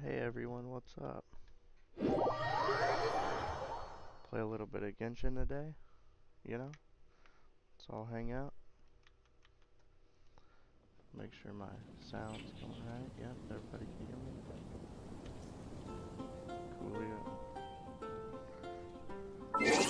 Hey everyone, what's up? Play a little bit of Genshin today, you know? Let's all hang out. Make sure my sound's going right. Yep, everybody can hear me. Coolio. Okay.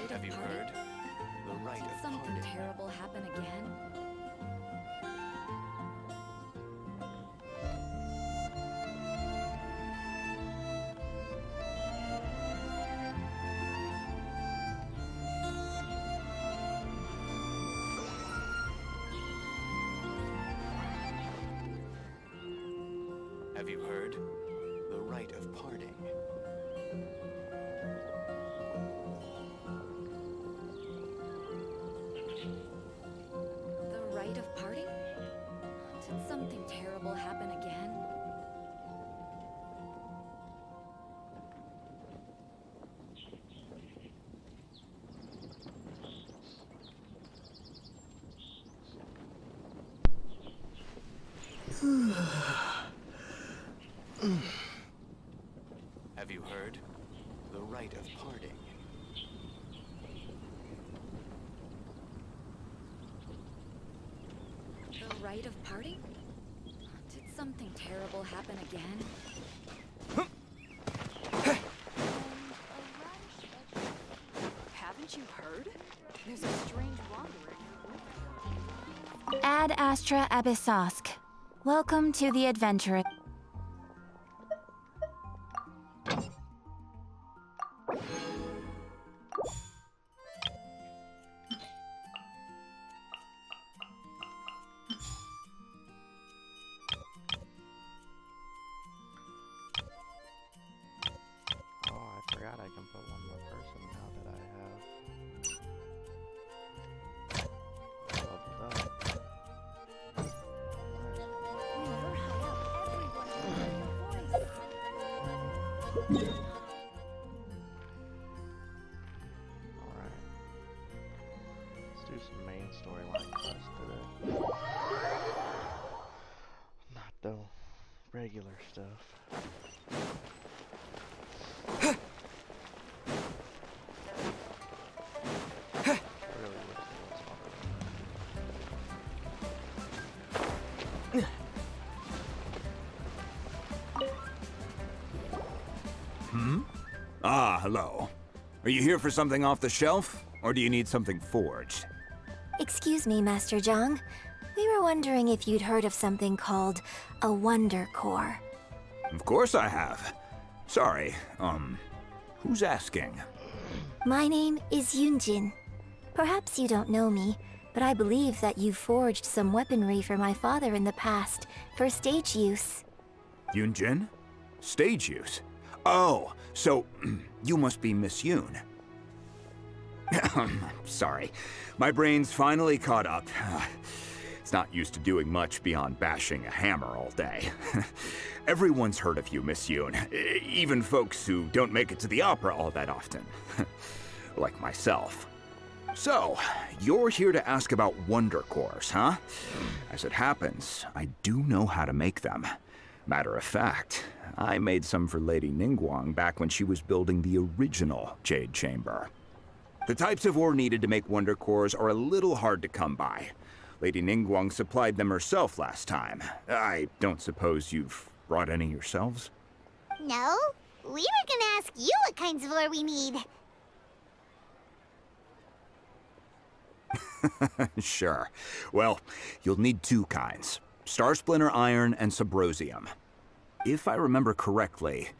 Have you heard? The rite Did of something parting. terrible happen again? Have you heard? The rite of parting. The rite of parting? Did something terrible happen again? Have you heard? The rite of parting. The rite of parting? Did something terrible happen again? Haven't you heard? There's a strange wanderer. Ad Astra Abyssosk. Welcome to the adventure. Oh, I forgot I can put one more person now that I have leveled up. You're high up. Everyone can hear your voice. Alright. Let's do some main storyline quests today. Not the regular stuff. Really wish there was Ah, hello. Are you here for something off the shelf, or do you need something forged? Excuse me, Master Zhang. We were wondering if you'd heard of something called a Wonder Core. Of course I have. Sorry, who's asking? My name is Yunjin. Perhaps you don't know me, but I believe that you forged some weaponry for my father in the past for stage use. Yunjin? Stage use? Oh, so you must be Miss Yoon. Sorry, my brain's finally caught up. It's not used to doing much beyond bashing a hammer all day. Everyone's heard of you, Miss Yoon, even folks who don't make it to the opera all that often. Like myself. So, you're here to ask about wonder cores, huh? As it happens, I do know how to make them. Matter of fact, I made some for Lady Ningguang back when she was building the original Jade Chamber. The types of ore needed to make wonder cores are a little hard to come by. Lady Ningguang supplied them herself last time. I don't suppose you've brought any yourselves? No, we were gonna ask you what kinds of ore we need. Sure. Well, you'll need two kinds. Star Splinter Iron and Subrosium. If I remember correctly,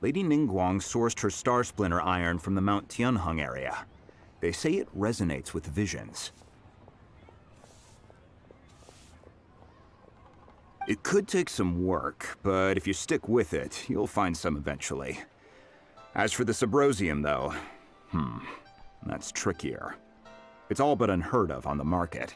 Lady Ningguang sourced her Star Splinter Iron from the Mount Tianheng area. They say it resonates with visions. It could take some work, but if you stick with it, you'll find some eventually. As for the Subrosium, though, that's trickier. It's all but unheard of on the market.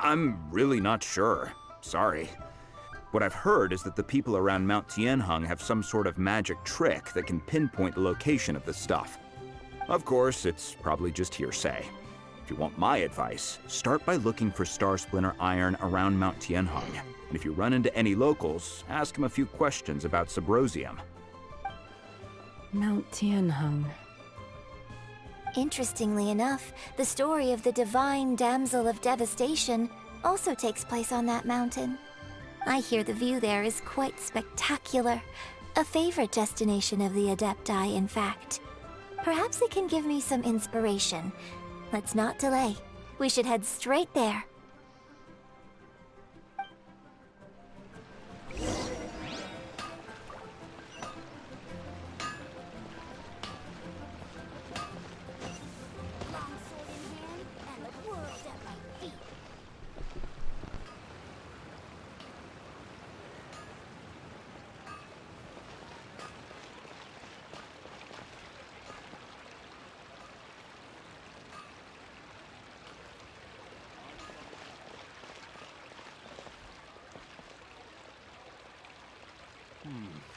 I'm really not sure. Sorry. What I've heard is that the people around Mount Tianheng have some sort of magic trick that can pinpoint the location of the stuff. Of course, it's probably just hearsay. If you want my advice, start by looking for Star Splinter Iron around Mount Tianheng. And if you run into any locals, ask them a few questions about Subrosium. Mount Tianheng. Interestingly enough, the story of the divine damsel of devastation also takes place on that mountain. I hear the view there is quite spectacular. A favorite destination of the Adepti, in fact. Perhaps it can give me some inspiration. Let's not delay. We should head straight there.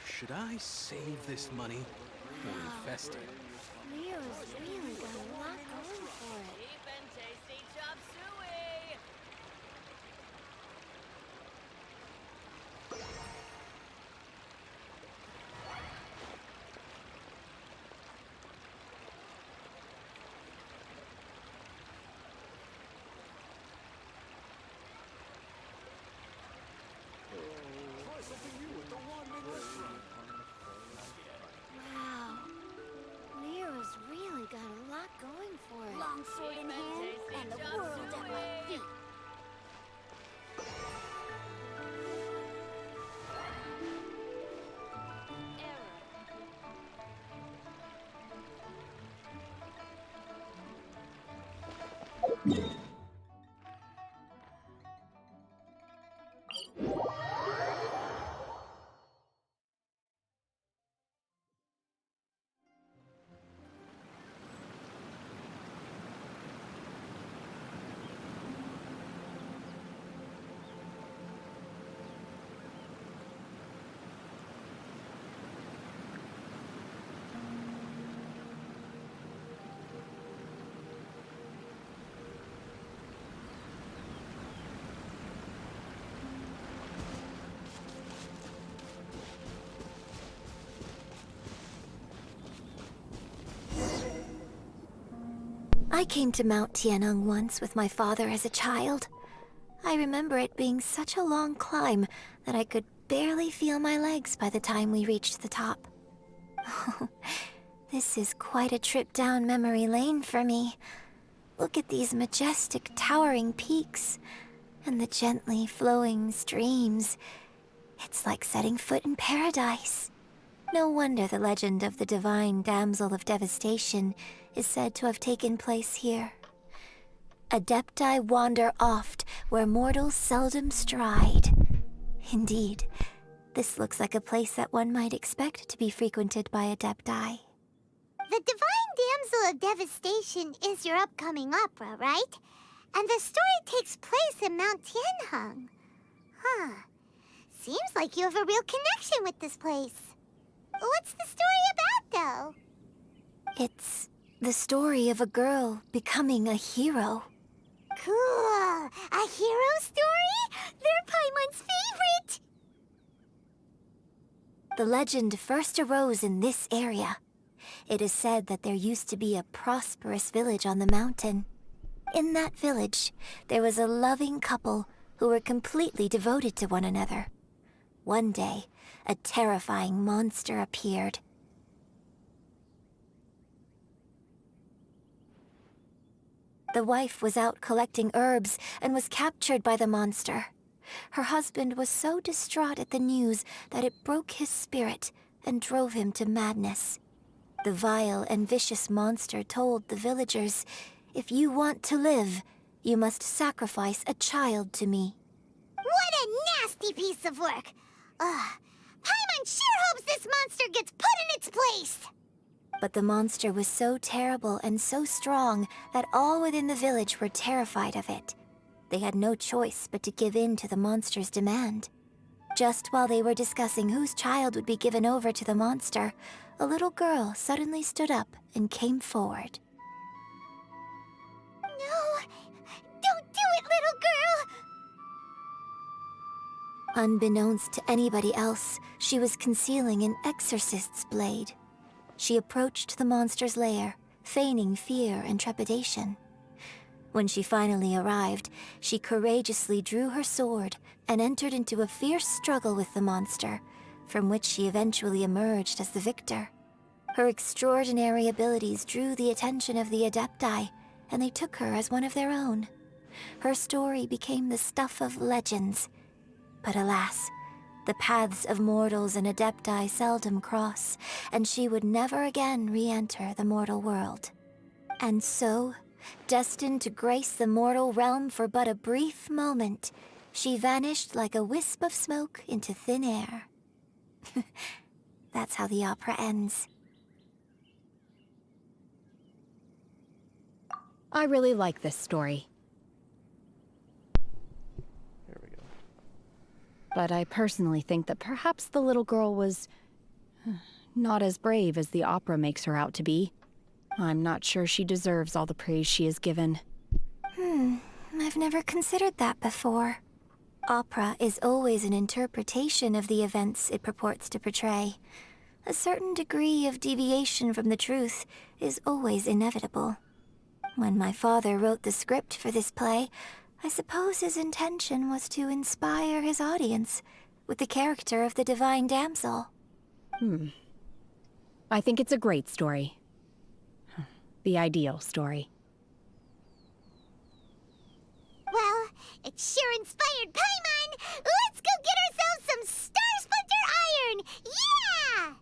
Should I save this money or invest it? Leo's really got a lot going for it. Cheap and tasty chop suey! Wow. Leo's really got a lot going for it. Long sword in hand and the world at my feet. I came to Mount Tianheng once with my father as a child. I remember it being such a long climb that I could barely feel my legs by the time we reached the top. This is quite a trip down memory lane for me. Look at these majestic towering peaks and the gently flowing streams. It's like setting foot in paradise. No wonder the legend of the divine damsel of devastation is said to have taken place here. Adepti wander oft where mortals seldom stride. Indeed, this looks like a place that one might expect to be frequented by Adepti. The Divine Damsel of Devastation is your upcoming opera, right? And the story takes place in Mount Tianheng. Huh. Seems like you have a real connection with this place. What's the story about, though? It's the story of a girl becoming a hero. Cool. A hero story? They're Paimon's favorite. The legend first arose in this area. It is said that there used to be a prosperous village on the mountain. In that village, there was a loving couple who were completely devoted to one another. One day, a terrifying monster appeared. The wife was out collecting herbs and was captured by the monster. Her husband was so distraught at the news that it broke his spirit and drove him to madness. The vile and vicious monster told the villagers, "If you want to live, you must sacrifice a child to me." What a nasty piece of work. Paimon sure hopes this monster gets put in its place. But the monster was so terrible and so strong that all within the village were terrified of it. They had no choice but to give in to the monster's demand. Just while they were discussing whose child would be given over to the monster, a little girl suddenly stood up and came forward. No, don't do it, little girl. Unbeknownst to anybody else, she was concealing an exorcist's blade. She approached the monster's lair, feigning fear and trepidation. When she finally arrived, she courageously drew her sword and entered into a fierce struggle with the monster, from which she eventually emerged as the victor. Her extraordinary abilities drew the attention of the Adepti, and they took her as one of their own. Her story became the stuff of legends. But alas, the paths of mortals and Adepti seldom cross, and she would never again re-enter the mortal world. And so, destined to grace the mortal realm for but a brief moment, she vanished like a wisp of smoke into thin air. That's how the opera ends. I really like this story, Here we go. but I personally think that perhaps the little girl was not as brave as the opera makes her out to be. I'm not sure she deserves all the praise she is given. I've never considered that before. Opera is always an interpretation of the events it purports to portray. A certain degree of deviation from the truth is always inevitable. When my father wrote the script for this play, I suppose his intention was to inspire his audience with the character of the Divine Damsel. I think it's a great story. The ideal story. Well, it sure inspired Paimon. Let's go get ourselves some Star Splinter Iron. Yeah!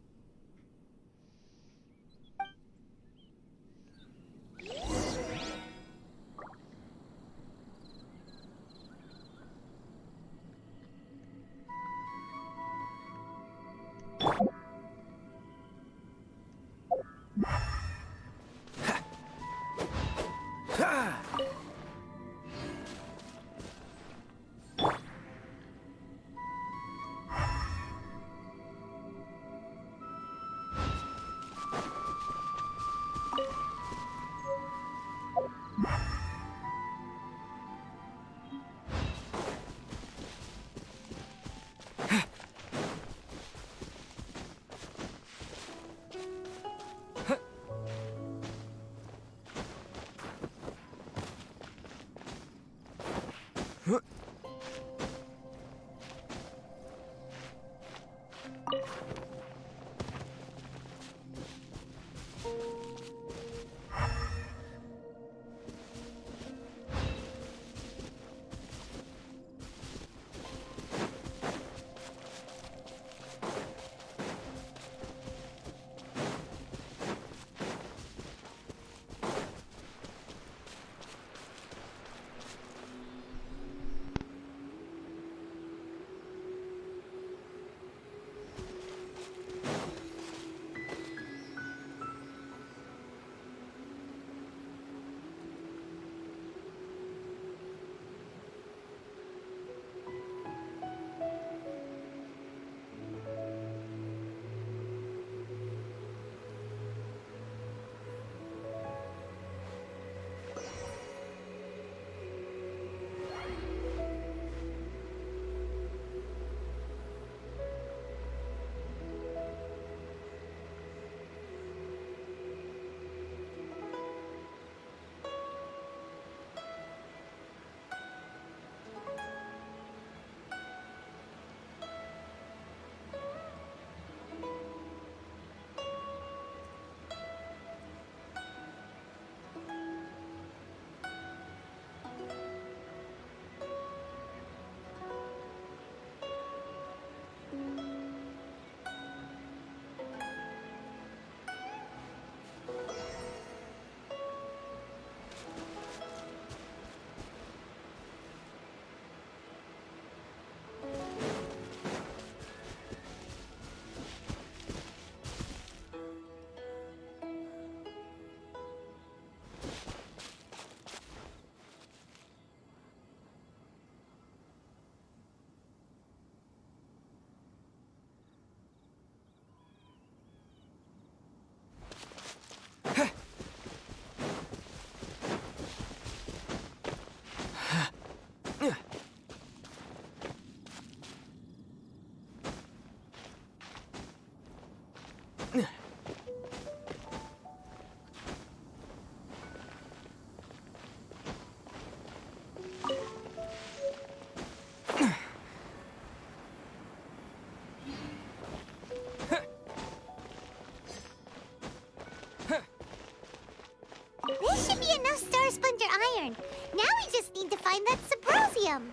Now we just need to find that symposium.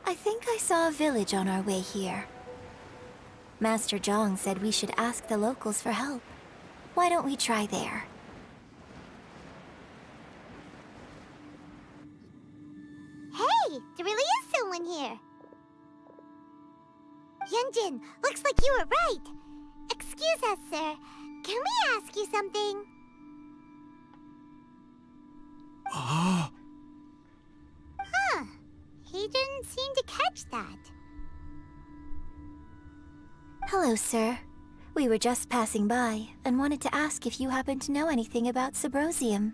I think I saw a village on our way here. Master Zhang said we should ask the locals for help. Why don't we try there? Hey, there really is someone here. Yunjin, looks like you were right. Excuse us, sir. Can we ask you something? Huh. He didn't seem to catch that. Hello, sir. We were just passing by and wanted to ask if you happen to know anything about Subrosium.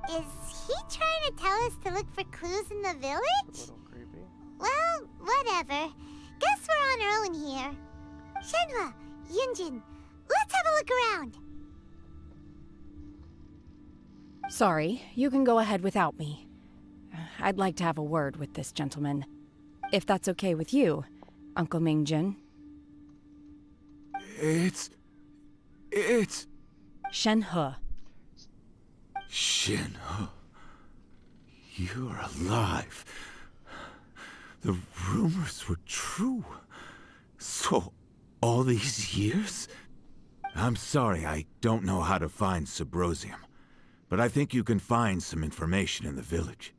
Is he trying to tell us to look for clues in the A village? little creepy. Well, whatever. Guess we're on our own here. Shenhua, Yunjin, let's have a look around. Sorry, you can go ahead without me. I'd like to have a word with this gentleman. If that's okay with you, Uncle Mingjin. It's Shenhe. Shin. You're alive. The rumors were true. So, all these years? I'm sorry, I don't know how to find Subrosium, but I think you can find some information in the village.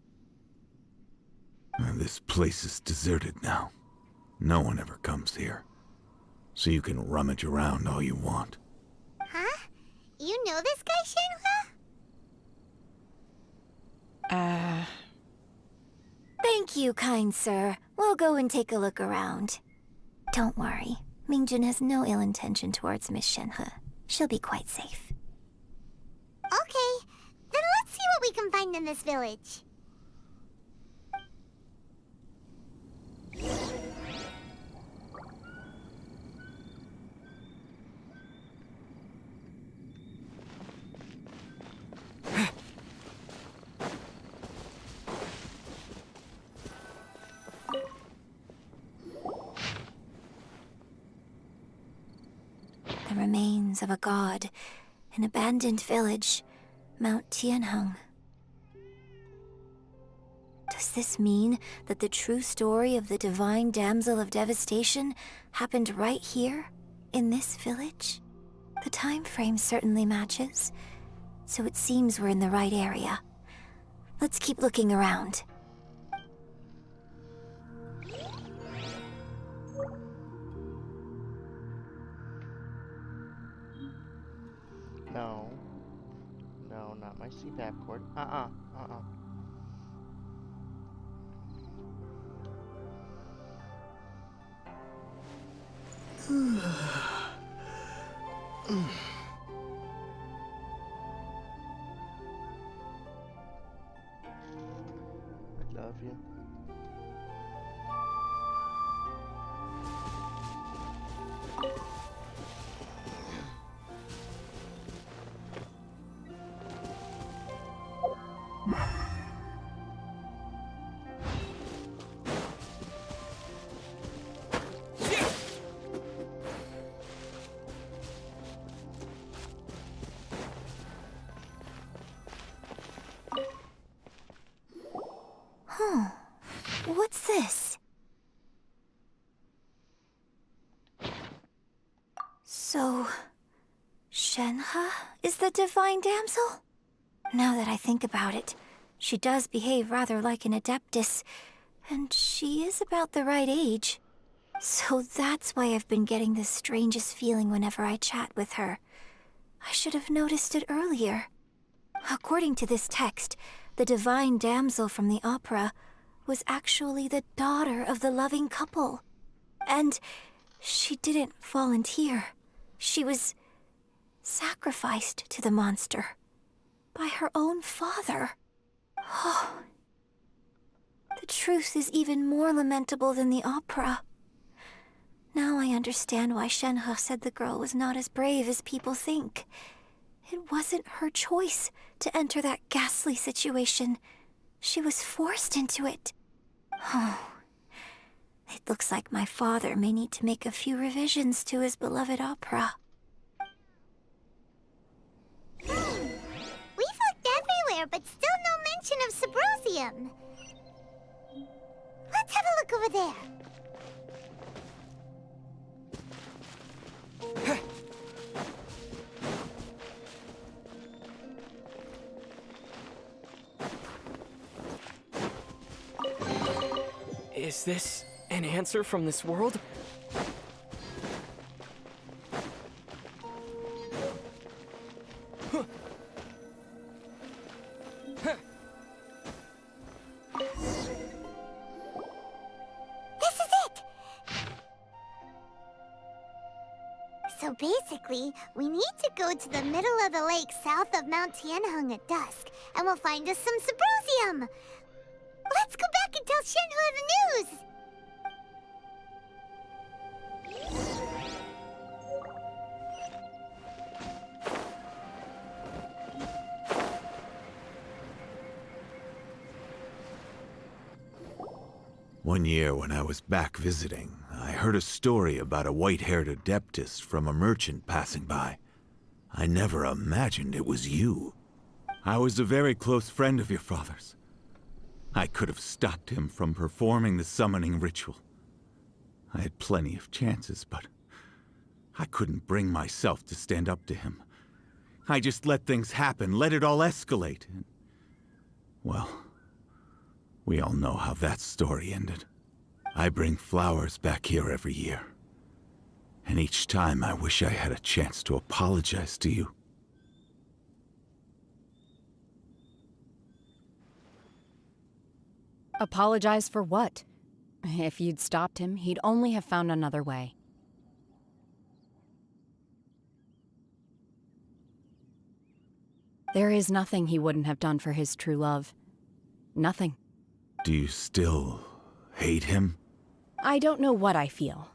This place is deserted now. No one ever comes here. So you can rummage around all you want. Huh? You know this guy, Shenhua? Thank you, kind sir. We'll go and take a look around. Don't worry. Mingjun has no ill intention towards Miss Shenhe. She'll be quite safe. Okay, then let's see what we can find in this village. The remains of a god, an abandoned village, Mount Tianheng. Does this mean that the true story of the divine damsel of devastation happened right here, in this village? The time frame certainly matches, so it seems we're in the right area. Let's keep looking around. No. No, not my CPAP cord. I love you. What's this? So, Shenhe is the divine damsel? Now that I think about it, she does behave rather like an adeptus, and she is about the right age. So that's why I've been getting the strangest feeling whenever I chat with her. I should have noticed it earlier. According to this text, the divine damsel from the opera was actually the daughter of the loving couple. And she didn't volunteer. She was sacrificed to the monster by her own father. Oh, the truth is even more lamentable than the opera. Now I understand why Shenhe said the girl was not as brave as people think. It wasn't her choice to enter that ghastly situation. She was forced into it. Oh, it looks like my father may need to make a few revisions to his beloved opera. symposium. Let's have a look over there. Is this an answer from this world? This is it! So basically, we need to go to the middle of the lake south of Mount Tianheng at dusk, and we'll find us some Symposium! Let's go back and tell Shenhua the news! One year when I was back visiting, I heard a story about a white-haired adeptus from a merchant passing by. I never imagined it was you. I was a very close friend of your father's. I could have stopped him from performing the summoning ritual. I had plenty of chances, but I couldn't bring myself to stand up to him. I just let things happen, let it all escalate. And, well, we all know how that story ended. I bring flowers back here every year. And each time I wish I had a chance to apologize to you. Apologize for what? If you'd stopped him, he'd only have found another way. There is nothing he wouldn't have done for his true love. Nothing. Do you still hate him? I don't know what I feel.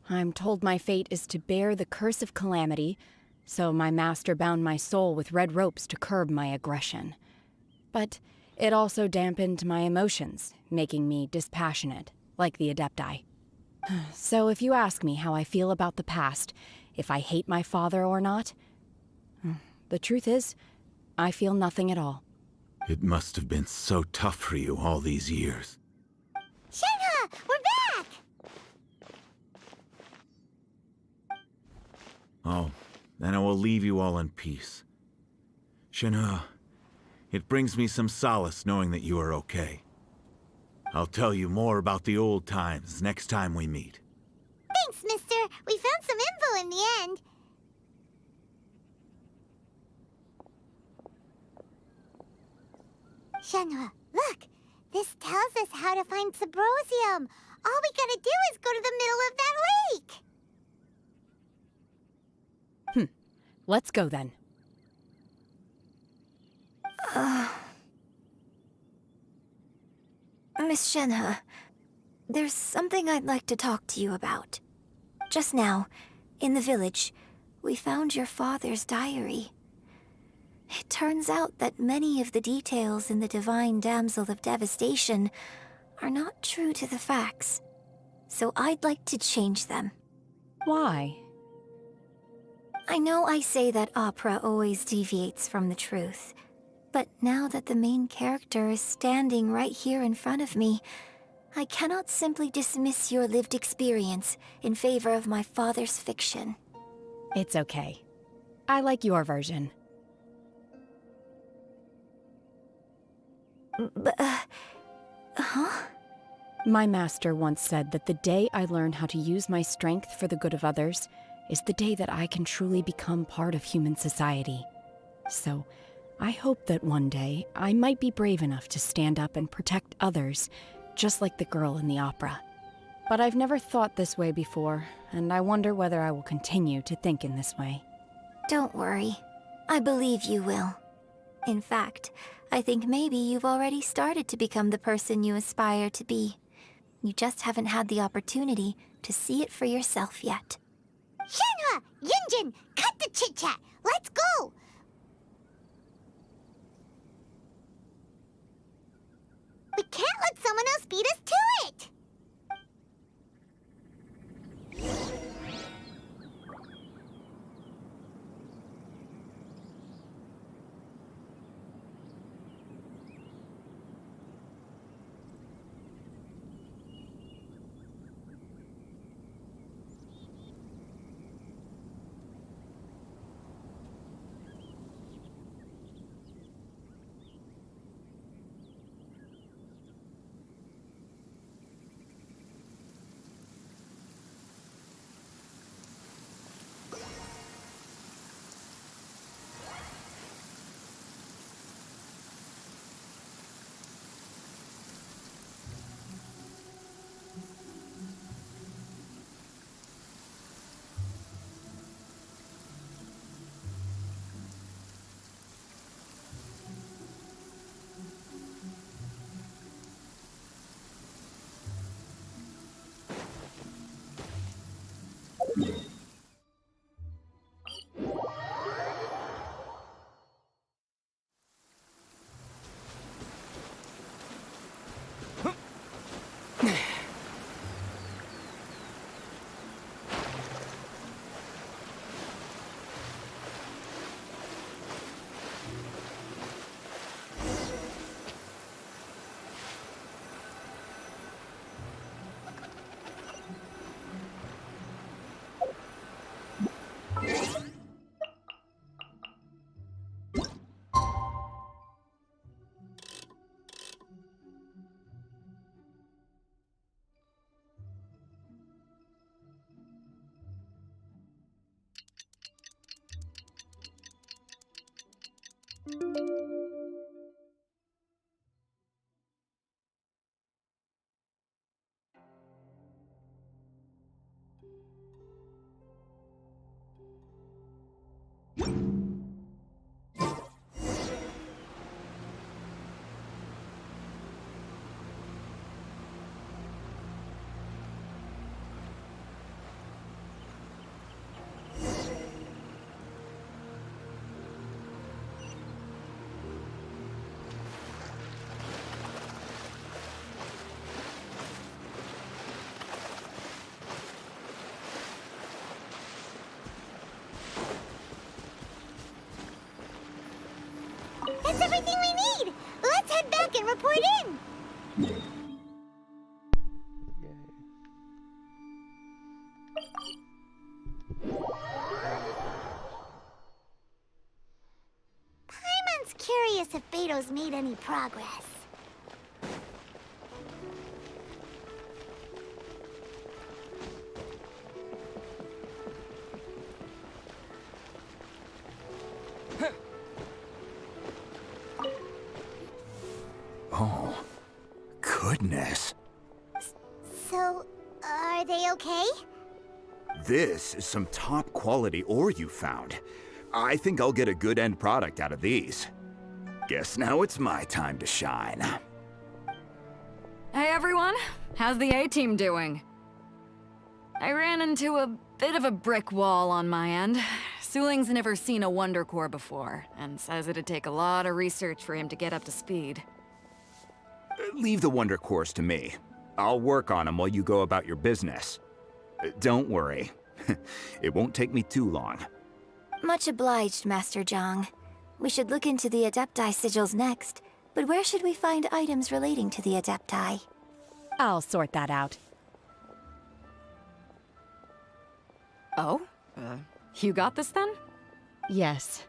I'm told my fate is to bear the curse of calamity, so my master bound my soul with red ropes to curb my aggression. But it also dampened my emotions, making me dispassionate, like the Adepti. So if you ask me how I feel about the past, if I hate my father or not, the truth is, I feel nothing at all. It must have been so tough for you all these years. Shenhua, we're back! Oh, then I will leave you all in peace. Shenhua, it brings me some solace knowing that you are okay. I'll tell you more about the old times next time we meet. Thanks, mister. We found some info in the end. Shenhua, look! This tells us how to find Symposium. All we gotta do is go to the middle of that lake. Let's go then. Miss Shenhe, there's something I'd like to talk to you about. Just now, in the village, we found your father's diary. It turns out that many of the details in the Divine Damsel of Devastation are not true to the facts. So I'd like to change them. Why? I know I say that opera always deviates from the truth, but now that the main character is standing right here in front of me, I cannot simply dismiss your lived experience in favor of my father's fiction. It's okay. I like your version. Huh? My master once said that the day I learn how to use my strength for the good of others is the day that I can truly become part of human society. So, I hope that one day I might be brave enough to stand up and protect others, just like the girl in the opera. But I've never thought this way before, and I wonder whether I will continue to think in this way. Don't worry. I believe you will. In fact, I think maybe you've already started to become the person you aspire to be. You just haven't had the opportunity to see it for yourself yet. Shenhua! Yunjin! Cut the chit-chat! Let's go! We can't let someone else beat us to it! That's everything we need! Let's head back and report in! Yay. Paimon's curious if Beto's made any progress. Oh, goodness. So, are they okay? This is some top quality ore you found. I think I'll get a good end product out of these. Guess now it's my time to shine. Hey everyone, how's the A-team doing? I ran into a bit of a brick wall on my end. Suling's never seen a Wonder Core before, and says it'd take a lot of research for him to get up to speed. Leave the Wonder Cores to me. I'll work on them while you go about your business. Don't worry. It won't take me too long. Much obliged, Master Zhang. We should look into the Adepti sigils next, but where should we find items relating to the Adepti? I'll sort that out. Oh? You got this then? Yes.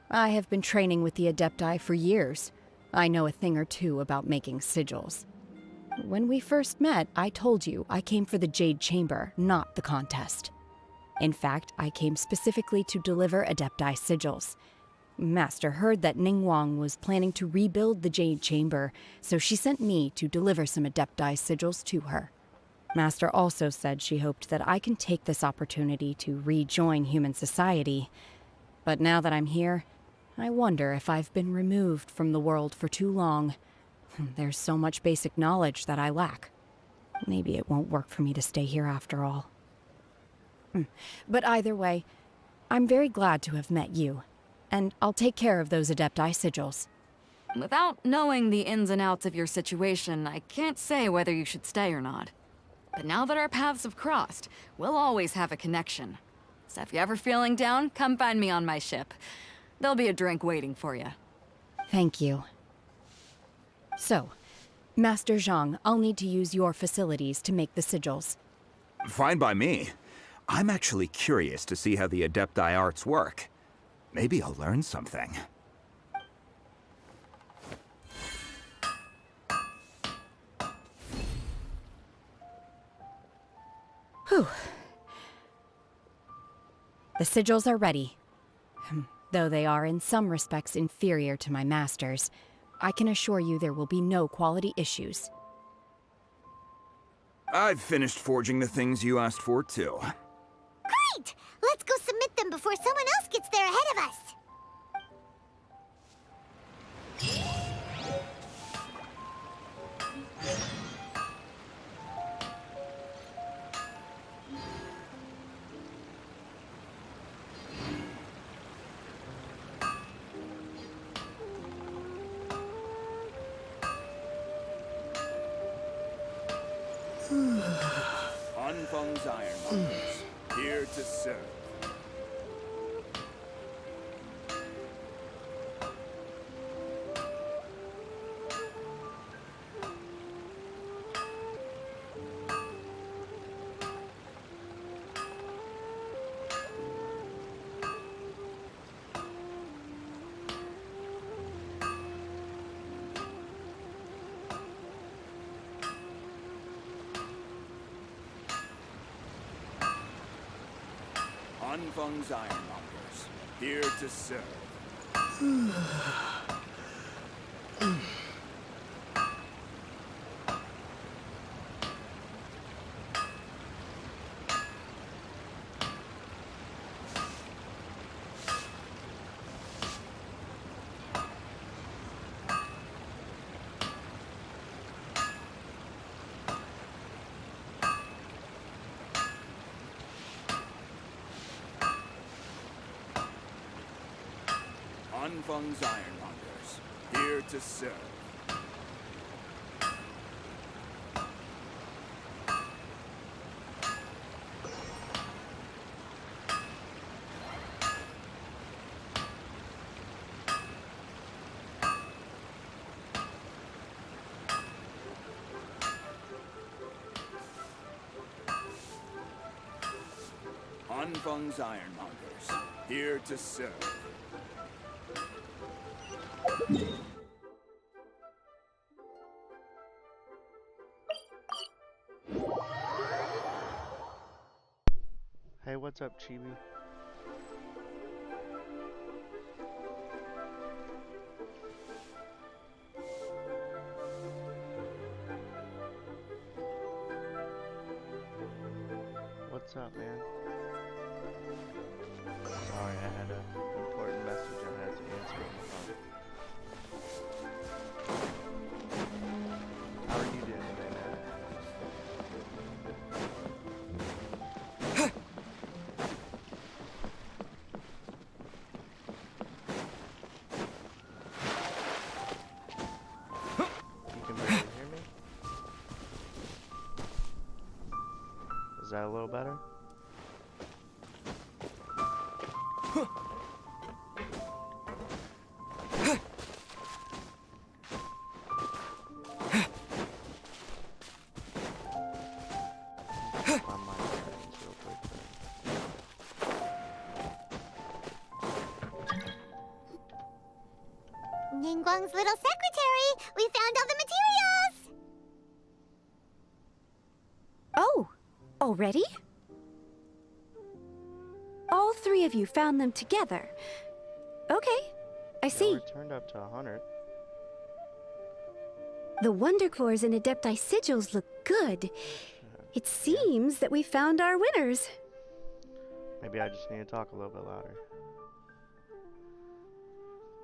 I have been training with the Adepti for years. I know a thing or two about making sigils. When we first met, I told you I came for the Jade Chamber, not the contest. In fact, I came specifically to deliver Adepti sigils. Master heard that Ningguang was planning to rebuild the Jade Chamber, so she sent me to deliver some Adepti sigils to her. Master also said she hoped that I can take this opportunity to rejoin human society. But now that I'm here, I wonder if I've been removed from the world for too long. There's so much basic knowledge that I lack. Maybe it won't work for me to stay here after all. But either way, I'm very glad to have met you, and I'll take care of those Adepti sigils. Without knowing the ins and outs of your situation, I can't say whether you should stay or not. But now that our paths have crossed, we'll always have a connection. So if you're ever feeling down, come find me on my ship. There'll be a drink waiting for you. Thank you. So, Master Zhang, I'll need to use your facilities to make the sigils. Fine by me. I'm actually curious to see how the Adepti arts work. Maybe I'll learn something. Whew. The sigils are ready. Though they are in some respects inferior to my master's, I can assure you there will be no quality issues. I've finished forging the things you asked for, too. Great! Let's go submit them before someone else gets there ahead of us! Anfeng's Ironmongers, here to serve. Anfeng's Ironmongers, here to serve. Anfang's Ironmongers, here to serve. Anfang's Ironmongers, here to serve. Hey, what's up, Chibi? What's up, man? Sorry, I had an important message I had to answer on the phone. How are you doing today, man? You can barely hear me? Is that a little better? On my settings real quick then. Ningguang's little secretary! We found all the materials! Oh, already? All three of you found them together. Okay, I see. We're turned up to 100. The Wonder Cores and Adepti sigils look good. It seems that we found our winners. Maybe I just need to talk a little bit louder.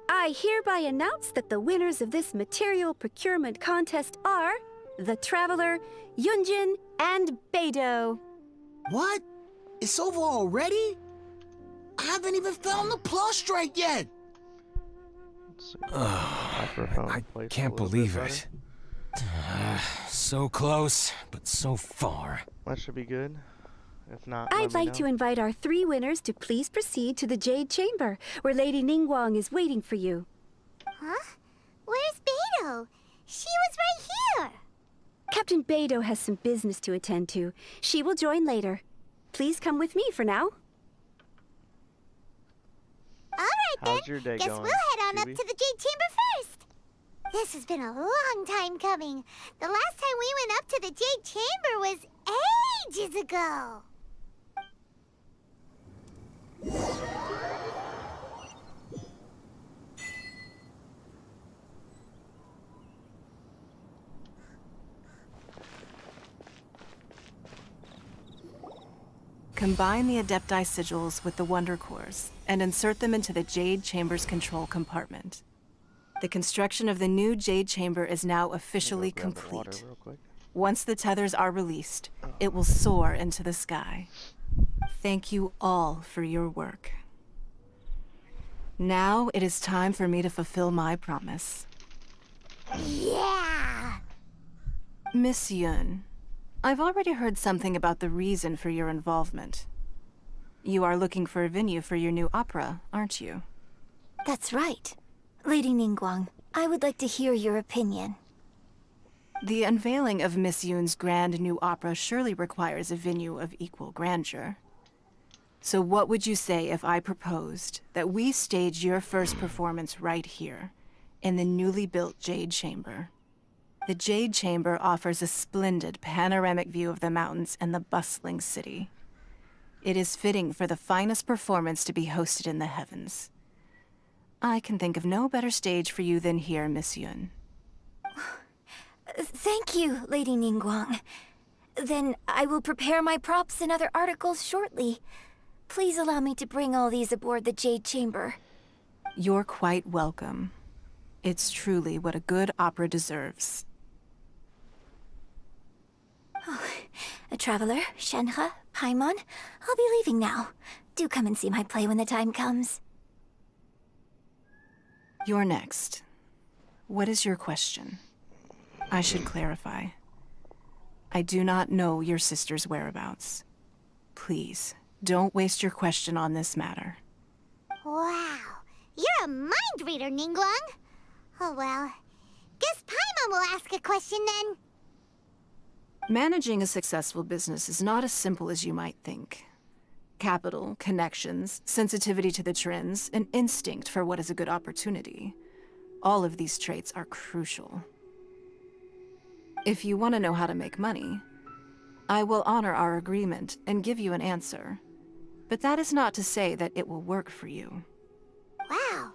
I hereby announce that the winners of this material procurement contest are the Traveler, Yunjin, and Beidou. What? It's over already? I haven't even found the prostrate yet! Let's see. I can't believe it. So close, but so far. That should be good. If not, I'd like to invite our three winners to please proceed to the Jade Chamber, where Lady Ningguang is waiting for you. Huh? Where's Beidou? She was right here! Captain Beidou has some business to attend to. She will join later. Please come with me for now. Alright then, How's your day guess going, we'll head on up Chibi? to the Jade Chamber first! This has been a long time coming. The last time we went up to the Jade Chamber was ages ago. Combine the Adepti sigils with the Wonder Cores and insert them into the Jade Chamber's control compartment. The construction of the new Jade Chamber is now officially complete. Once the tethers are released, it will soar into the sky. Thank you all for your work. Now it is time for me to fulfill my promise. Yeah! Miss Yun, I've already heard something about the reason for your involvement. You are looking for a venue for your new opera, aren't you? That's right. Lady Ningguang, I would like to hear your opinion. The unveiling of Miss Yun's grand new opera surely requires a venue of equal grandeur. So what would you say if I proposed that we stage your first performance right here, in the newly built Jade Chamber? The Jade Chamber offers a splendid panoramic view of the mountains and the bustling city. It is fitting for the finest performance to be hosted in the heavens. I can think of no better stage for you than here, Miss Yun. Thank you, Lady Ningguang. Then I will prepare my props and other articles shortly. Please allow me to bring all these aboard the Jade Chamber. You're quite welcome. It's truly what a good opera deserves. A traveler, Shenhe, Paimon, I'll be leaving now. Do come and see my play when the time comes. You're next. What is your question? I should clarify. I do not know your sister's whereabouts. Please, don't waste your question on this matter. Wow, you're a mind reader, Ningguang. Oh well, guess Paimon will ask a question then. Managing a successful business is not as simple as you might think. Capital, connections, sensitivity to the trends, an instinct for what is a good opportunity. All of these traits are crucial. If you want to know how to make money, I will honor our agreement and give you an answer. But that is not to say that it will work for you. Wow,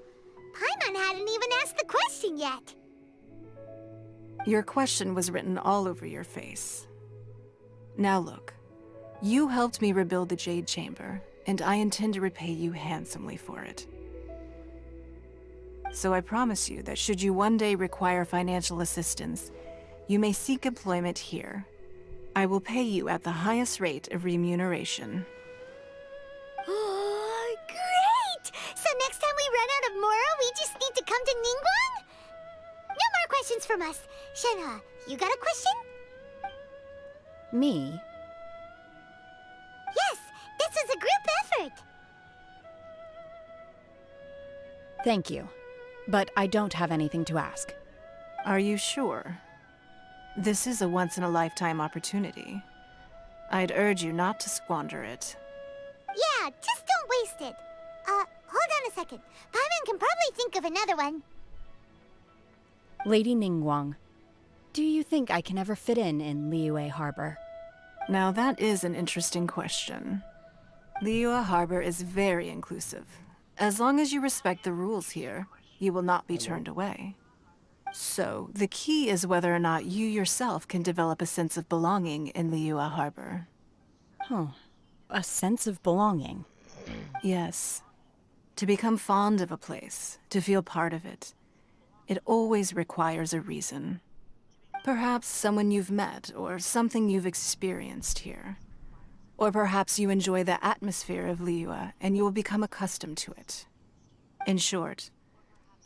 Paimon hadn't even asked the question yet. Your question was written all over your face. Now look, you helped me rebuild the Jade Chamber, and I intend to repay you handsomely for it. So I promise you that should you one day require financial assistance, you may seek employment here. I will pay you at the highest rate of remuneration. Oh, great! So next time we run out of Moro, we just need to come to Ningguang? No more questions from us. Shenhe, you got a question? Me? Yes, this is a group effort. Thank you. But I don't have anything to ask. Are you sure? This is a once-in-a-lifetime opportunity. I'd urge you not to squander it. Yeah, just don't waste it. Hold on a second. Paimon can probably think of another one. Lady Ningguang, do you think I can ever fit in Liyue Harbor? Now that is an interesting question. Liyue Harbor is very inclusive. As long as you respect the rules here, you will not be turned away. So, the key is whether or not you yourself can develop a sense of belonging in Liyue Harbor. Huh. A sense of belonging. Yes. To become fond of a place, to feel part of it, it always requires a reason. Perhaps someone you've met, or something you've experienced here. Or perhaps you enjoy the atmosphere of Liyue, and you will become accustomed to it. In short,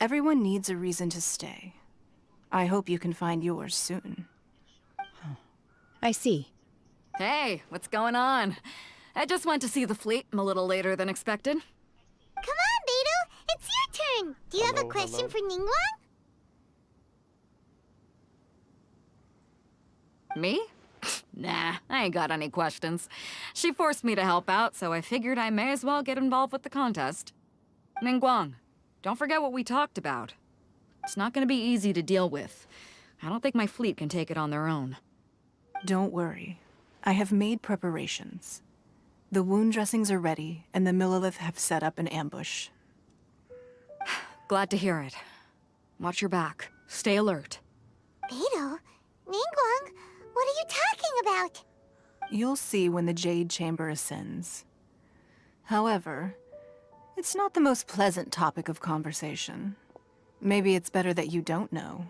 everyone needs a reason to stay. I hope you can find yours soon. I see. Hey, what's going on? I just went to see the fleet a little later than expected. Come on, Beidou, it's your turn. Do you have a question for Ningguang? Me? Nah, I ain't got any questions. She forced me to help out, so I figured I may as well get involved with the contest. Ningguang, don't forget what we talked about. It's not gonna be easy to deal with. I don't think my fleet can take it on their own. Don't worry. I have made preparations. The wound dressings are ready, and the Millilith have set up an ambush. Glad to hear it. Watch your back. Stay alert. Beidou? Ningguang? What are you talking about? You'll see when the Jade Chamber ascends. However, it's not the most pleasant topic of conversation. Maybe it's better that you don't know.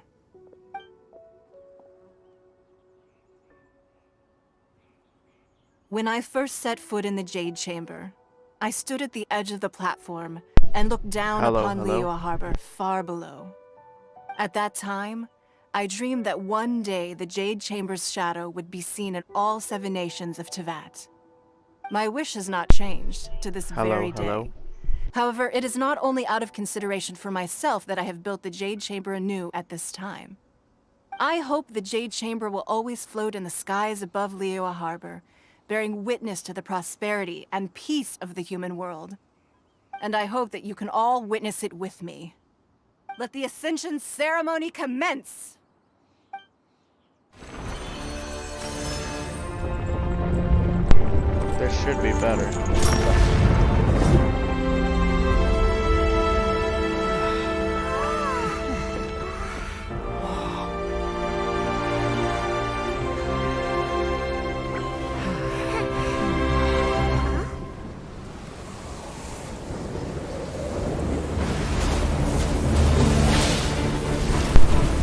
When I first set foot in the Jade Chamber, I stood at the edge of the platform and looked down upon Liyue Harbor far below. At that time, I dreamed that one day the Jade Chamber's shadow would be seen in all 7 nations of Teyvat. My wish has not changed to this very day. However, it is not only out of consideration for myself that I have built the Jade Chamber anew at this time. I hope the Jade Chamber will always float in the skies above Liyue Harbor, bearing witness to the prosperity and peace of the human world. And I hope that you can all witness it with me. Let the Ascension ceremony commence! This should be better.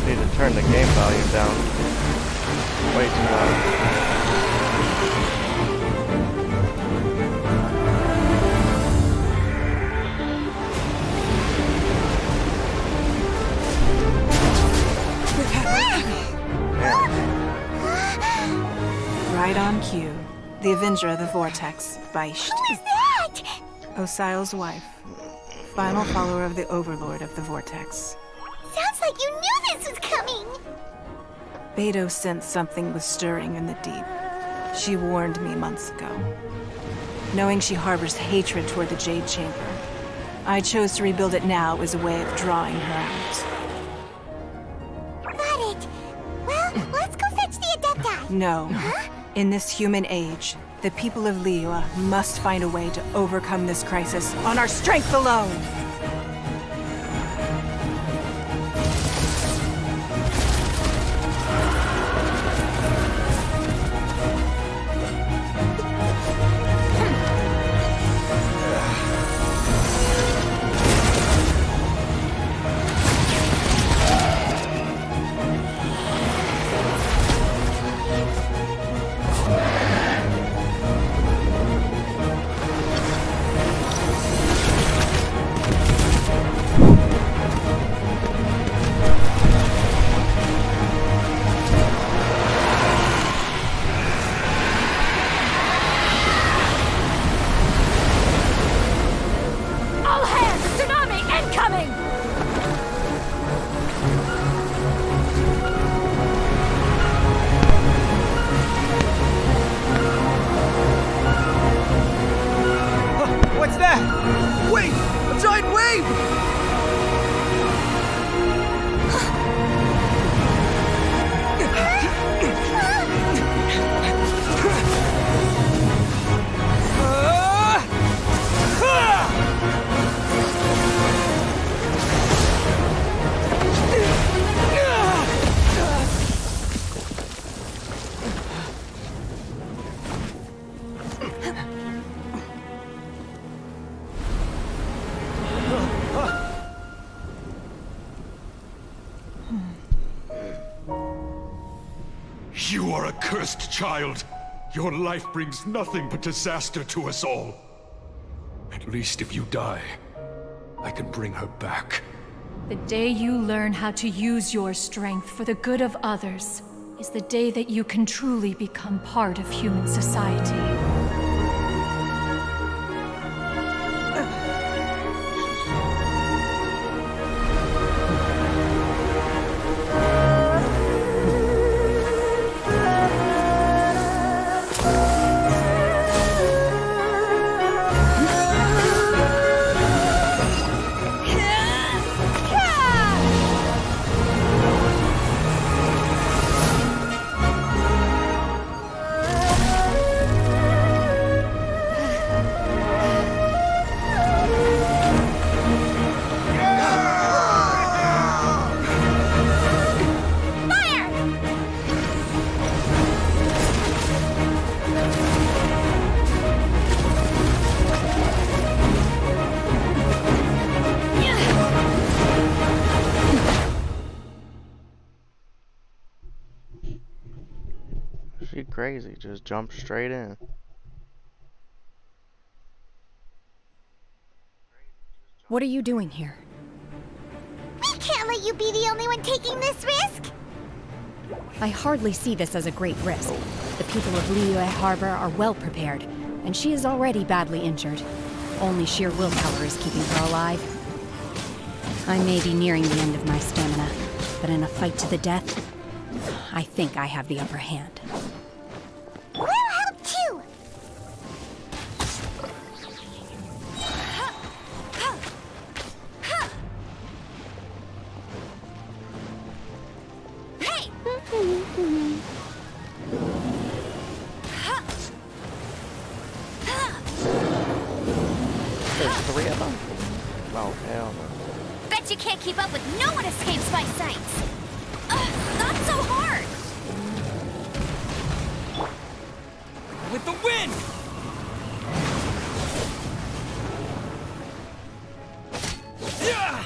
Need to turn the game volume down. Way too loud. right on cue. The Avenger of the Vortex, Beisht. Who is that? Osial's wife. Final follower of the Overlord of the Vortex. Sounds like you knew this was coming. Beidou sensed something was stirring in the deep. She warned me months ago. Knowing she harbors hatred toward the Jade Chamber, I chose to rebuild it now as a way of drawing her out. Got it. Well, let's go fetch the Adepti. No. Huh? In this human age, the people of Liyue must find a way to overcome this crisis on our strength alone! All hands! Tsunami incoming! What's that? Wait! A giant wave! You are a cursed child. Your life brings nothing but disaster to us all. At least if you die, I can bring her back. The day you learn how to use your strength for the good of others is the day that you can truly become part of human society. She crazy, just jump straight in. What are you doing here? We can't let you be the only one taking this risk. I hardly see this as a great risk. The people of Liyue Harbor are well prepared, and she is already badly injured. Only sheer willpower is keeping her alive. I may be nearing the end of my stamina, but in a fight to the death, I think I have the upper hand. We'll help too. Hey! There's 3 of them? Oh, hell no. Bet you can't keep up with no one escapes my sights. Not so hard. With the wind! Yeah!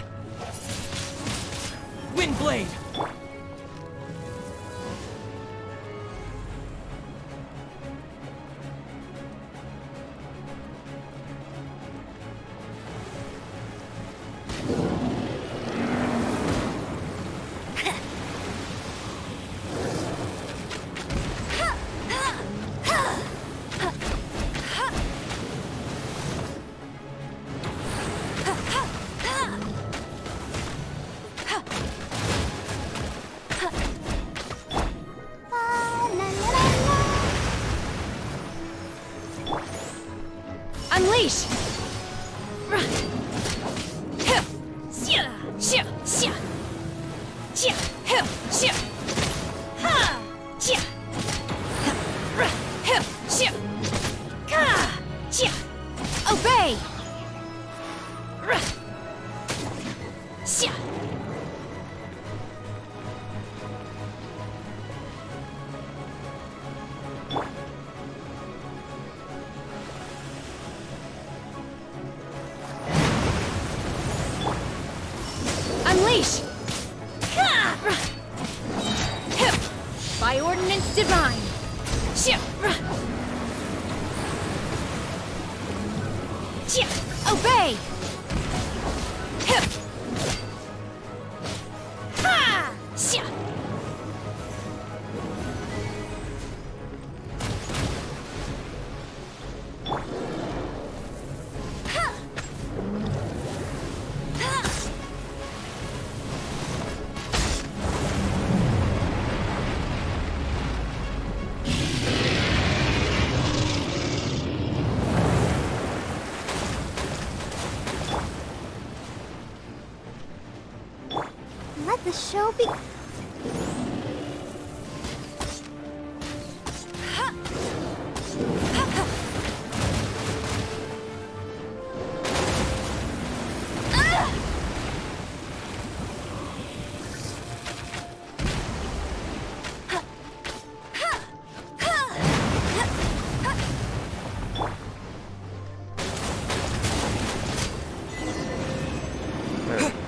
Wind blade! Unleash! Obey! Unleash! By ordinance divine! Obey! Let the show be.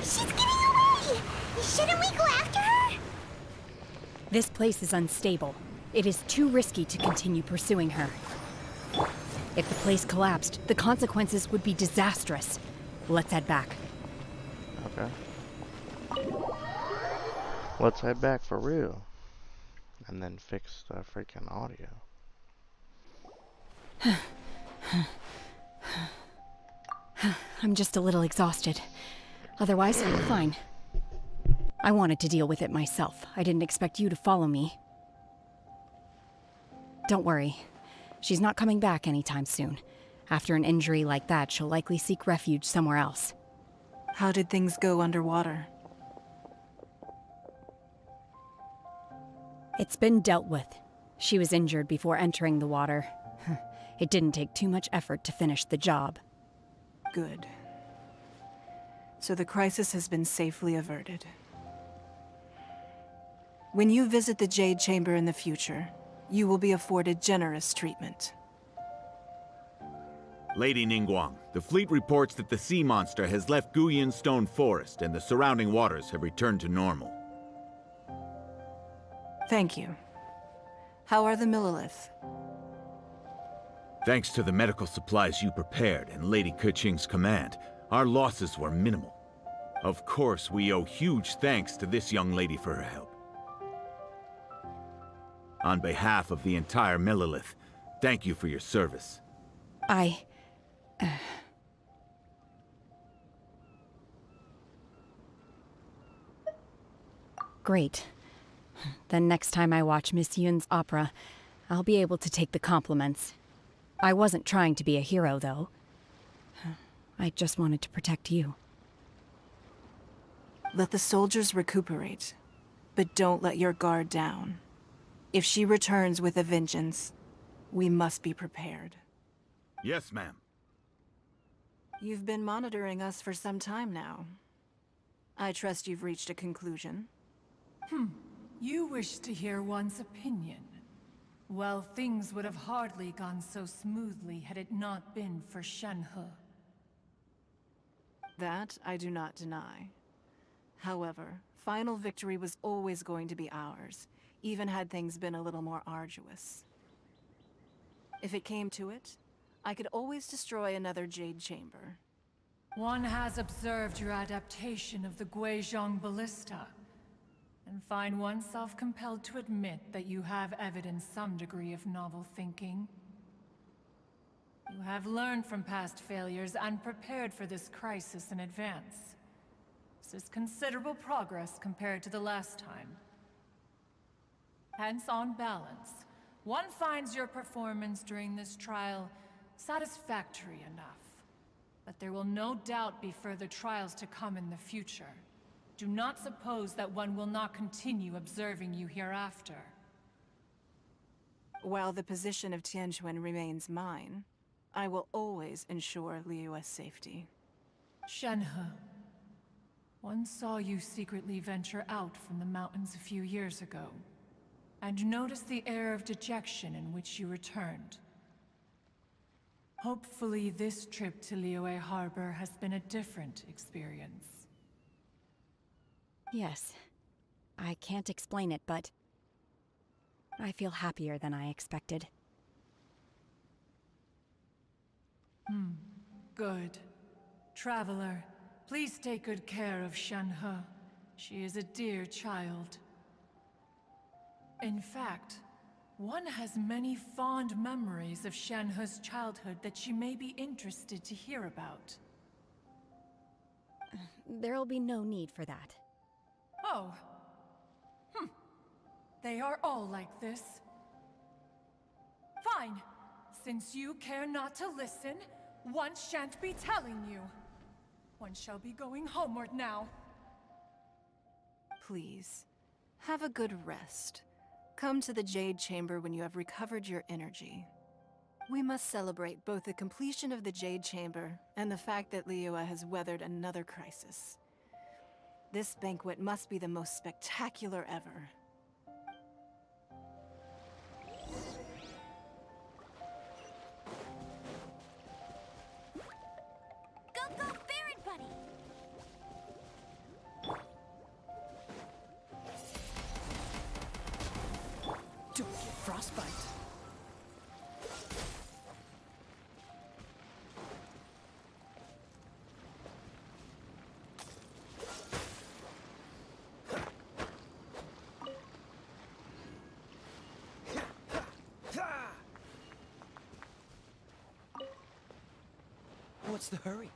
She's getting away! Shouldn't we go after her? This place is unstable. It is too risky to continue pursuing her. If the place collapsed, the consequences would be disastrous. Let's head back. Okay. Let's head back for real. And then fix the freaking audio. I'm just a little exhausted. Otherwise, I'm fine. I wanted to deal with it myself. I didn't expect you to follow me. Don't worry. She's not coming back anytime soon. After an injury like that, she'll likely seek refuge somewhere else. How did things go underwater? It's been dealt with. She was injured before entering the water. It didn't take too much effort to finish the job. Good. So the crisis has been safely averted. When you visit the Jade Chamber in the future, you will be afforded generous treatment. Lady Ningguang, the fleet reports that the sea monster has left Guyan Stone Forest and the surrounding waters have returned to normal. Thank you. How are the Millilith? Thanks to the medical supplies you prepared and Lady Keqing's command, our losses were minimal. Of course, we owe huge thanks to this young lady for her help. On behalf of the entire Millilith, thank you for your service. Great. Then next time I watch Miss Yun's opera, I'll be able to take the compliments. I wasn't trying to be a hero, though. I just wanted to protect you. Let the soldiers recuperate, but don't let your guard down. If she returns with a vengeance, we must be prepared. Yes, ma'am. You've been monitoring us for some time now. I trust you've reached a conclusion. You wish to hear one's opinion. Well, things would have hardly gone so smoothly had it not been for Shenhe. That I do not deny. However, final victory was always going to be ours, even had things been a little more arduous. If it came to it, I could always destroy another Jade Chamber. One has observed your adaptation of the Guizhong Ballista, and find oneself compelled to admit that you have evidenced some degree of novel thinking. You have learned from past failures and prepared for this crisis in advance. This is considerable progress compared to the last time. Hence, on balance, one finds your performance during this trial satisfactory enough. But there will no doubt be further trials to come in the future. Do not suppose that one will not continue observing you hereafter. While the position of Tianquan remains mine, I will always ensure Liyue's safety. Shenhe, one saw you secretly venture out from the mountains a few years ago, and noticed the air of dejection in which you returned. Hopefully this trip to Liyue Harbor has been a different experience. Yes. I can't explain it, but I feel happier than I expected. Good. Traveler, please take good care of Shenhe. She is a dear child. In fact, one has many fond memories of Shenhe's childhood that she may be interested to hear about. There'll be no need for that. Oh. They are all like this. Fine. Since you care not to listen, one shan't be telling you. One shall be going homeward now. Please, have a good rest. Come to the Jade Chamber when you have recovered your energy. We must celebrate both the completion of the Jade Chamber and the fact that Liyue has weathered another crisis. This banquet must be the most spectacular ever. Go, go, Baron Buddy! Don't get frostbite. What's the hurry?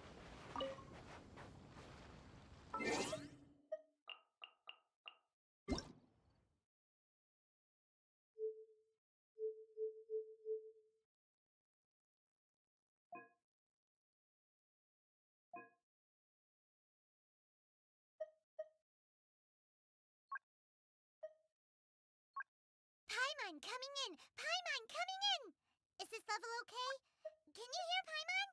Paimon coming in! Paimon coming in! Is this level okay? Can you hear Paimon?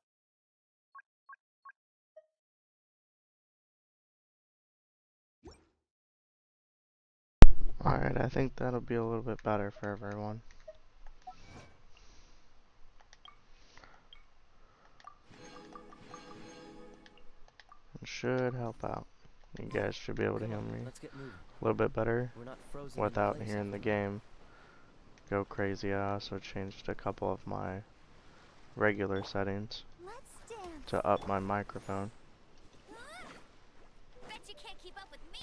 Alright, I think that'll be a little bit better for everyone. It should help out. You guys should be able to hear me a little bit better without hearing the game go crazy. I also changed a couple of my regular settings to up my microphone. Bet you can't keep up with me.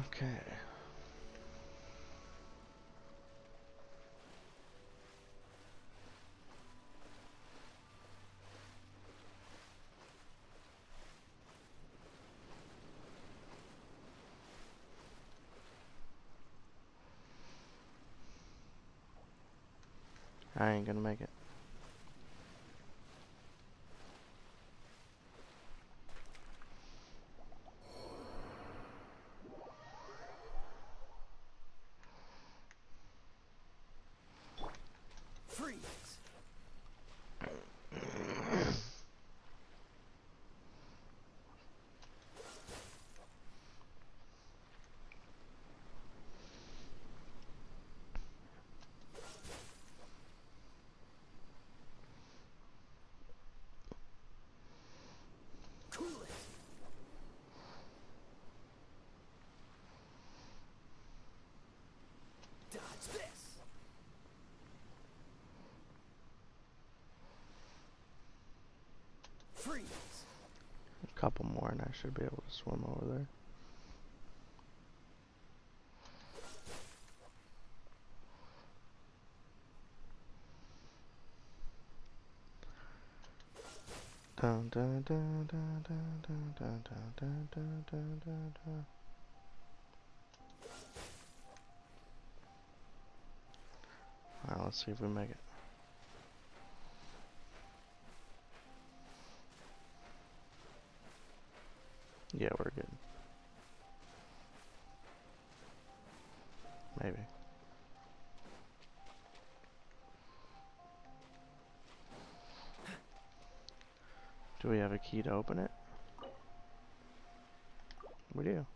Okay. I ain't gonna make it. Freeze! Cool it! Dodge this! Freeze! A couple more and I should be able to swim over there. Dun, dun, dun, dun, dun, dun, dun, dun, dun, dun, dun, dun. Alright, let's see if we make it. Yeah, we're good. Maybe. Do we have a key to open it? We do.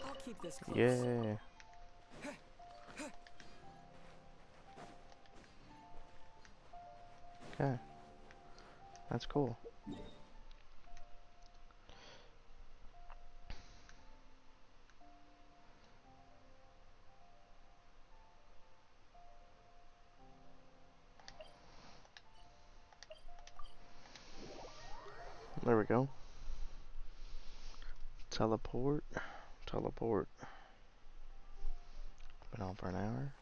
I'll keep this close. Yeah. Okay. That's cool. There we go. Teleport. Teleport. Been on for an hour.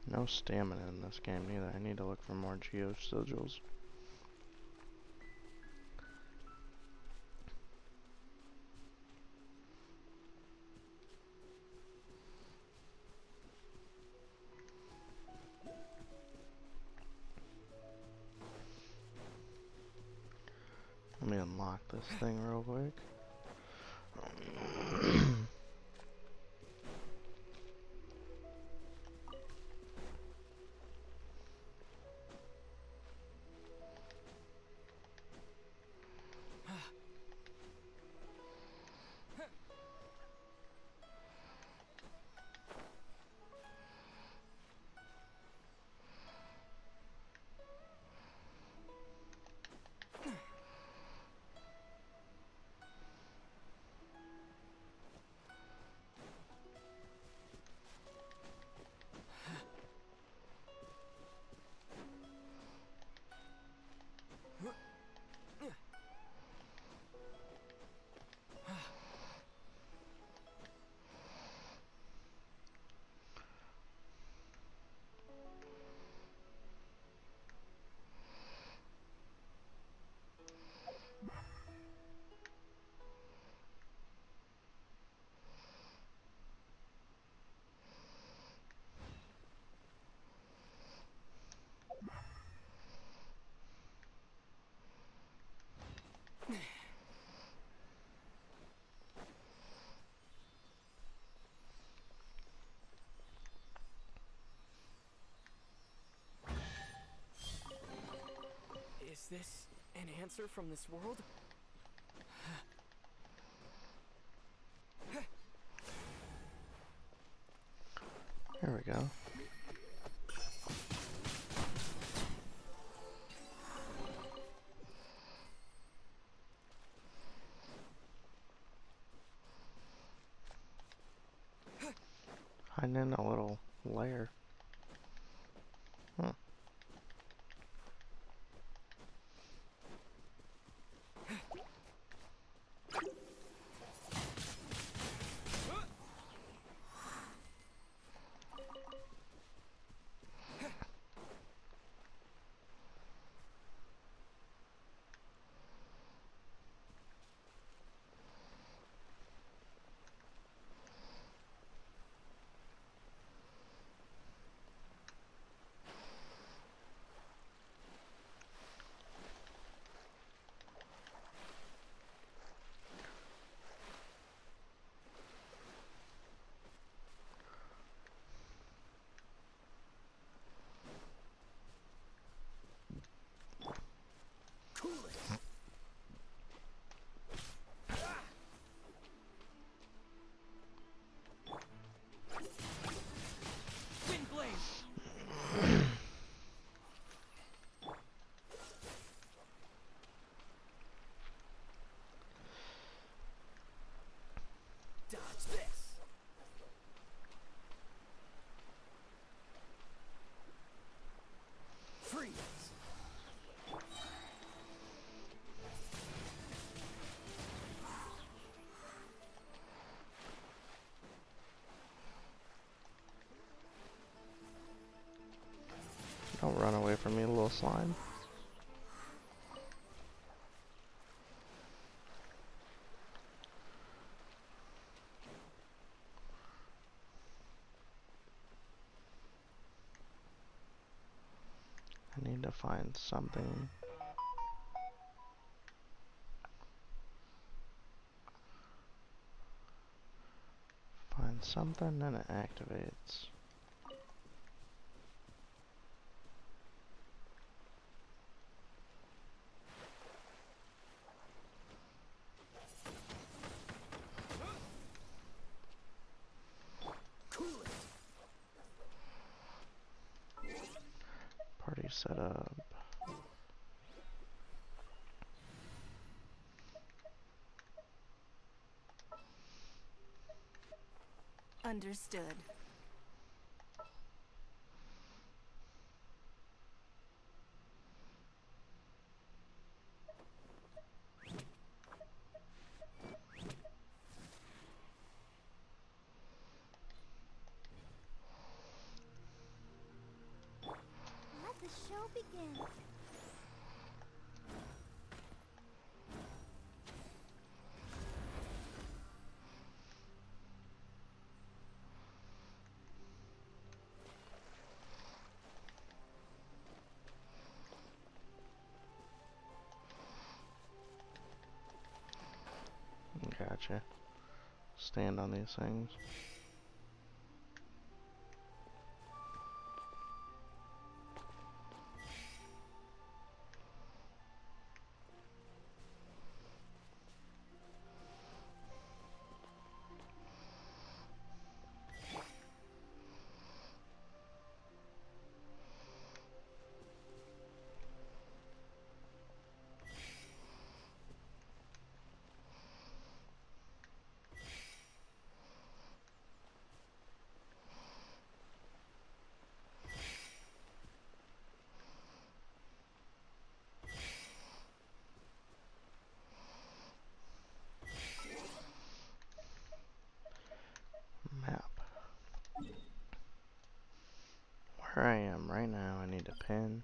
No stamina in this game either. I need to look for more geo sigils. Let me unlock this thing real quick. Is this an answer from this world? There we go. Finding a little lair. Huh. Dodge this. Freeze. Don't run away from me, little slime. I need to find something. Find something and it activates. Party setup. Understood. Let the show begin. Gotcha. Stand on these things. Map. Where I am right now, I need a pin.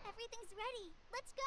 Everything's ready. Let's go.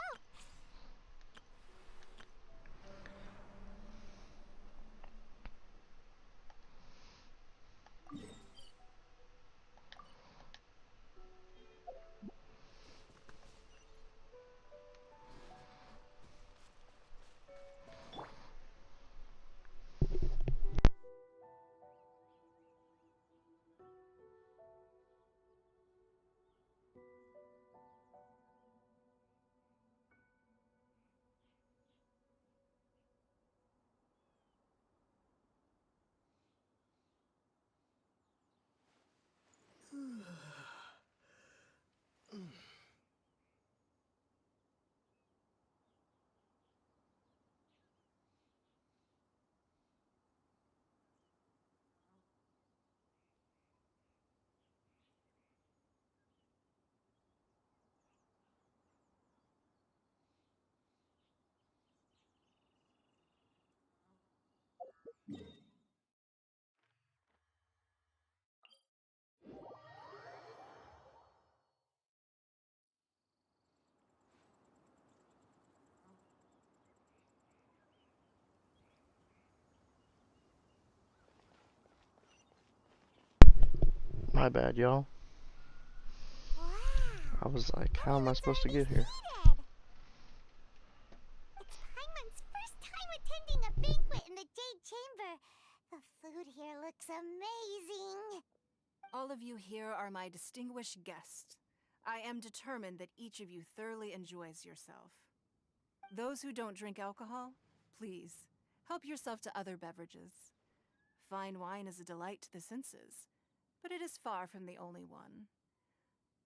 My bad, y'all. I was like, how am I supposed to get here? It's Paimon's first time attending a banquet in the Jade Chamber. The food here looks amazing. All of you here are my distinguished guests. I am determined that each of you thoroughly enjoys yourself. Those who don't drink alcohol, please, help yourself to other beverages. Fine wine is a delight to the senses, but it is far from the only one.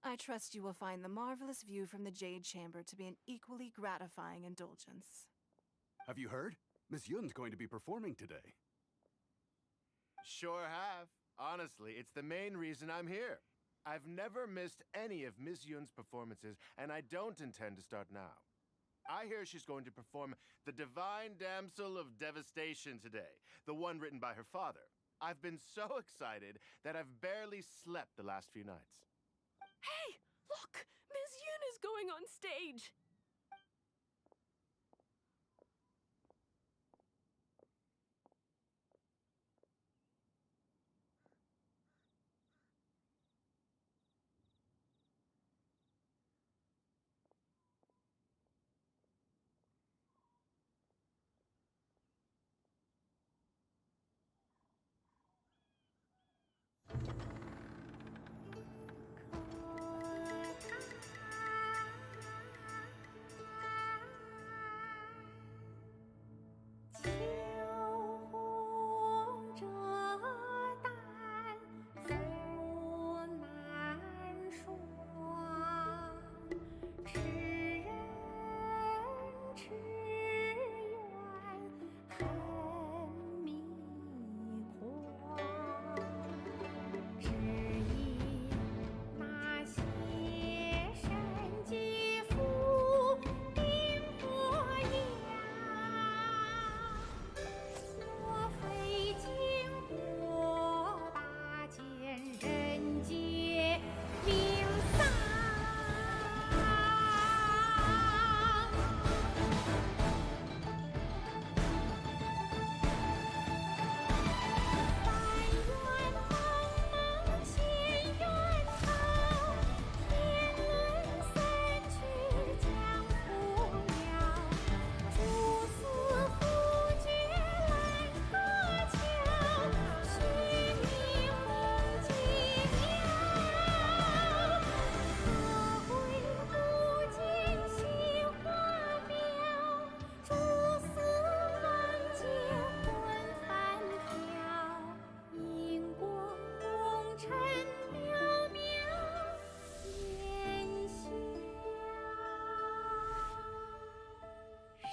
I trust you will find the marvelous view from the Jade Chamber to be an equally gratifying indulgence. Have you heard? Miss Yun's going to be performing today. Sure have. Honestly, it's the main reason I'm here. I've never missed any of Miss Yun's performances, and I don't intend to start now. I hear she's going to perform The Divine Damsel of Devastation today, the one written by her father. I've been so excited that I've barely slept the last few nights. Hey, look! Miss Yun is going on stage!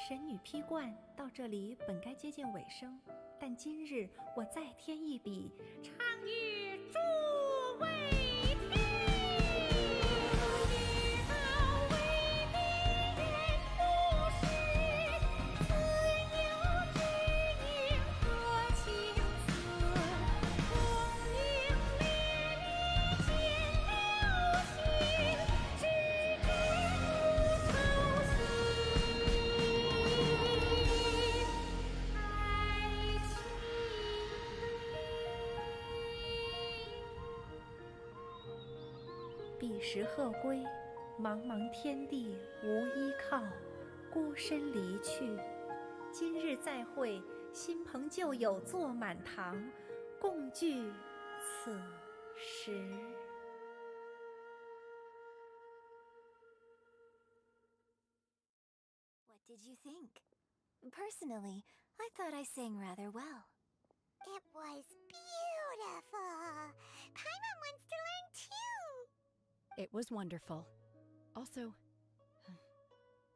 神女劈冠到这里本该接近尾声，但今日我再添一笔，唱与诸位听。知道为敌人不是，自有知音多情思。彼时鹤归，茫茫天地无依靠，孤身离去。今日再会，新朋旧友坐满堂，共聚此时。What did you think? Personally, I thought I sang rather well. It was beautiful. Paimon wants to learn too. It was wonderful. Also,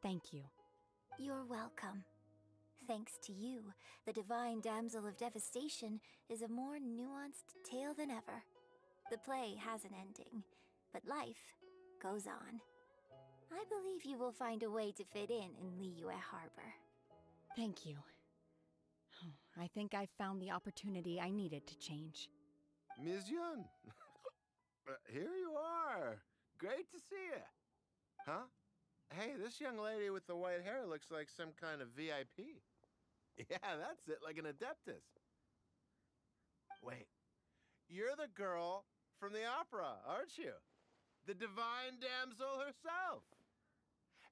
thank you. You're welcome. Thanks to you, the Divine Damsel of Devastation is a more nuanced tale than ever. The play has an ending, but life goes on. I believe you will find a way to fit in Liyue Harbor. Thank you. I think I've found the opportunity I needed to change. Ms. Yun, here you are. Great to see you. Huh? Hey, this young lady with the white hair looks like some kind of VIP. Yeah, that's it, like an Adeptus. Wait, you're the girl from the opera, aren't you? The Divine Damsel herself.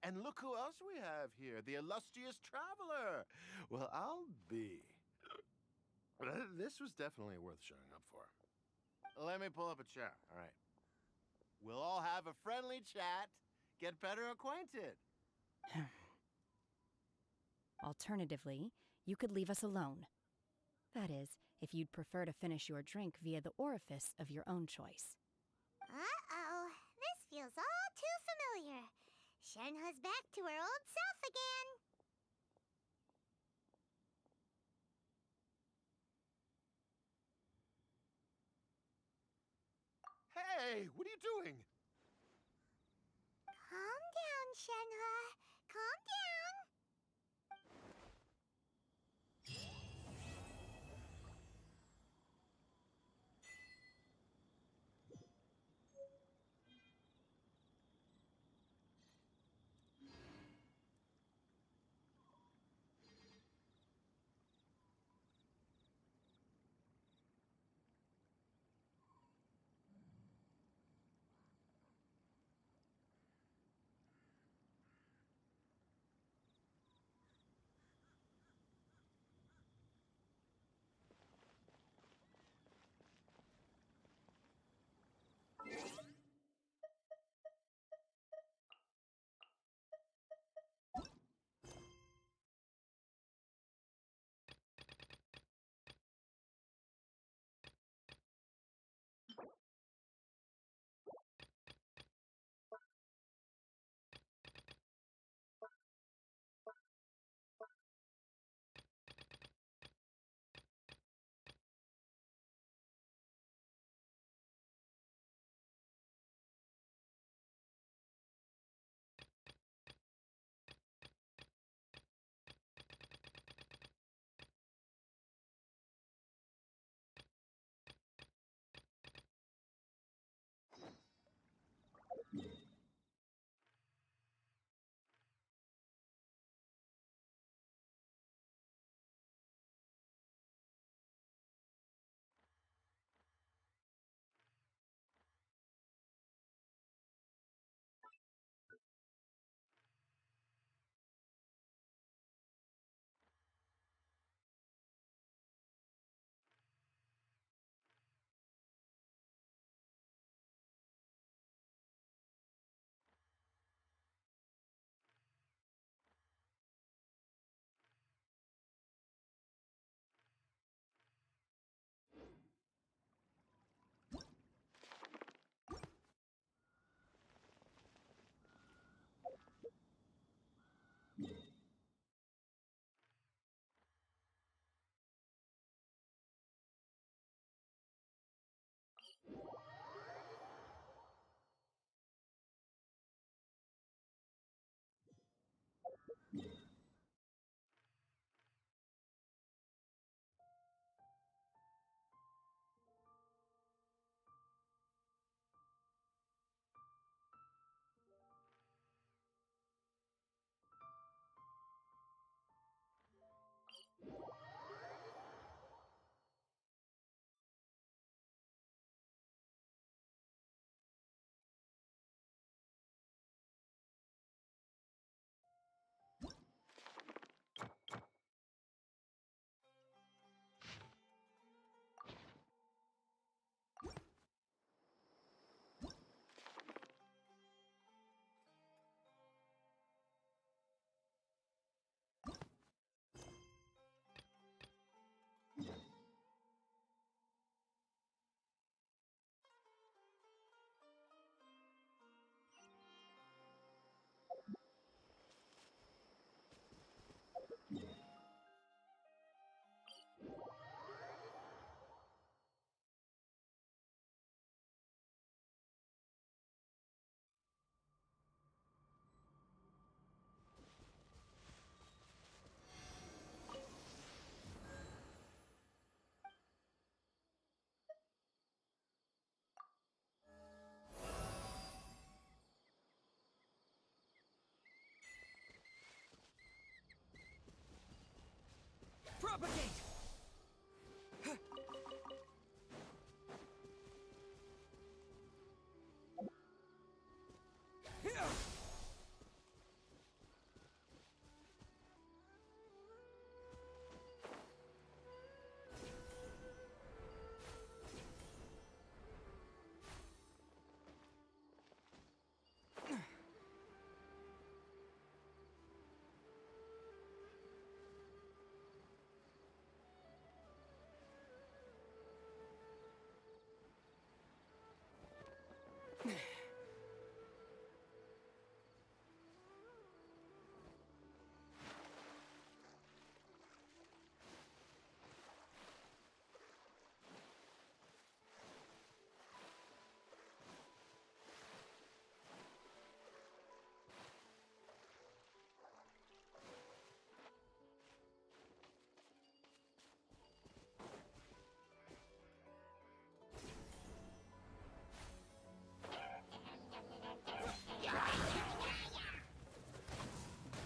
And look who else we have here, the illustrious traveler. Well, I'll be. This was definitely worth showing up for. Let me pull up a chair, all right. We'll all have a friendly chat, get better acquainted. Alternatively, you could leave us alone. That is, if you'd prefer to finish your drink via the orifice of your own choice. Uh-oh, this feels all too familiar. Shenhe's back to her old self again. Hey, what are you doing? Calm down, Shenhe. Calm down. Propagate!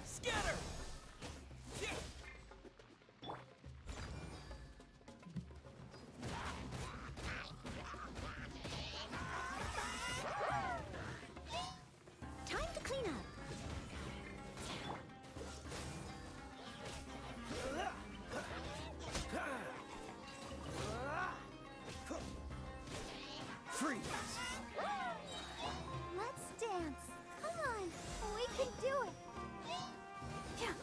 Scatter! Time to clean up. Freeze! Let's dance. Come on, we can do it. Yeah.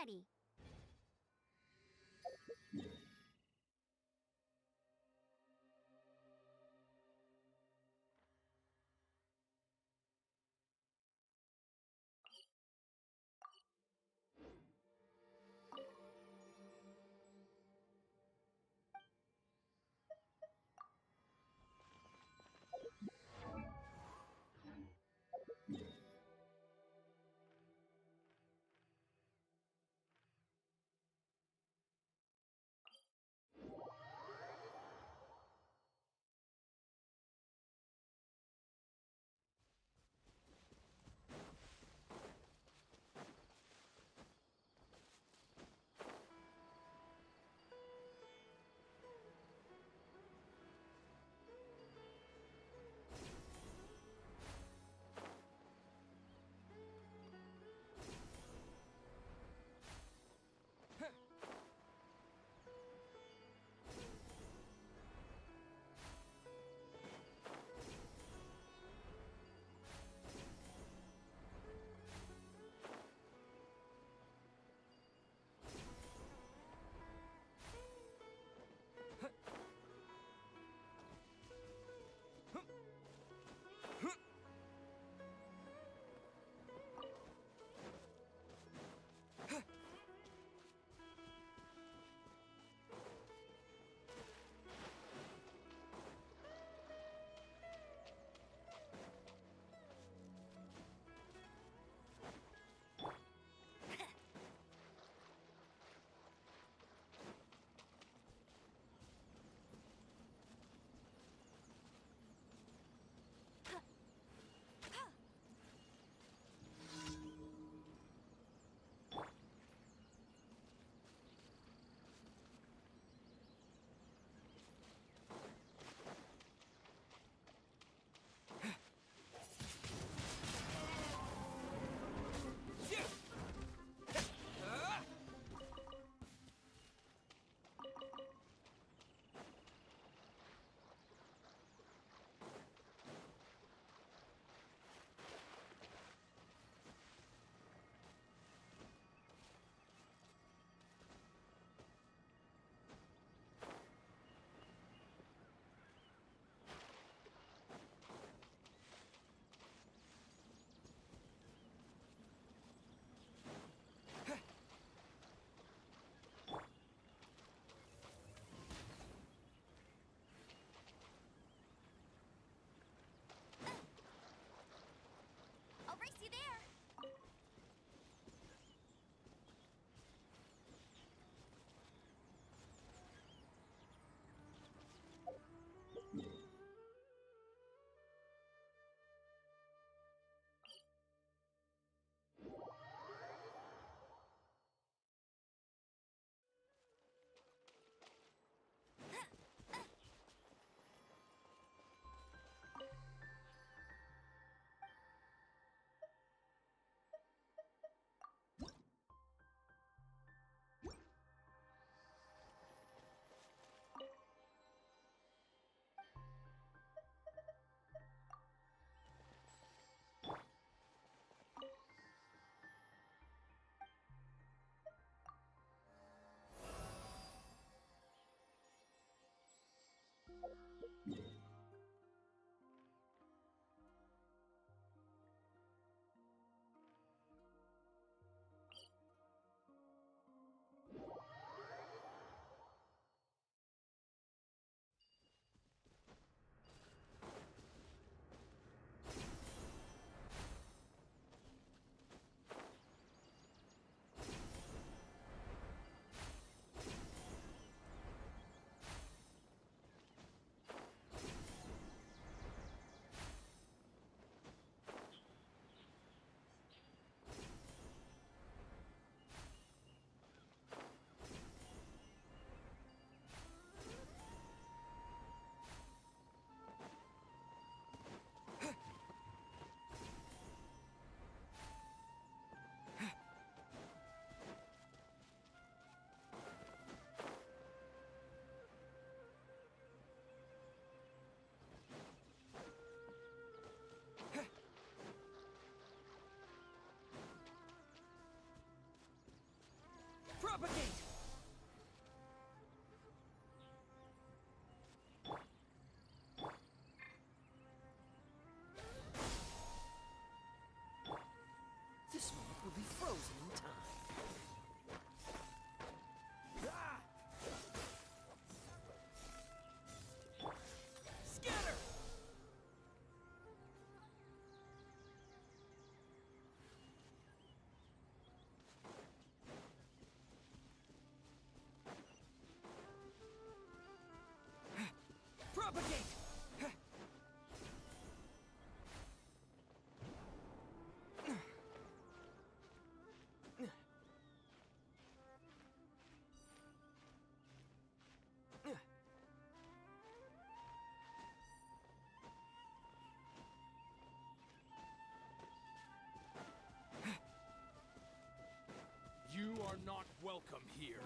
ready. Propagate! This moment will be frozen in time. Ah! Scatter! Propagate! You are not welcome here.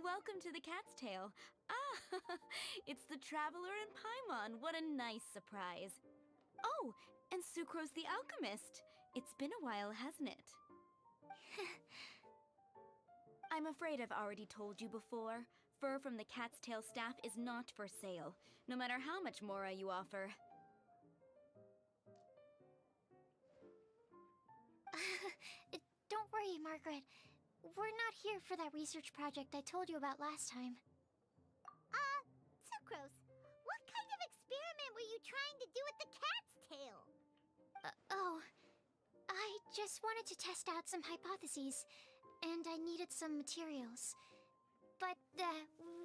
Welcome to the Cat's Tail. Ah, it's the Traveler and Paimon. What a nice surprise. Oh, and Sucrose the Alchemist. It's been a while, hasn't it? I'm afraid I've already told you before. Fur from the Cat's Tail staff is not for sale, no matter how much Mora you offer. Don't worry, Margaret. We're not here for that research project I told you about last time. Sucrose, what kind of experiment were you trying to do with the cat's tail? I just wanted to test out some hypotheses, and I needed some materials. But,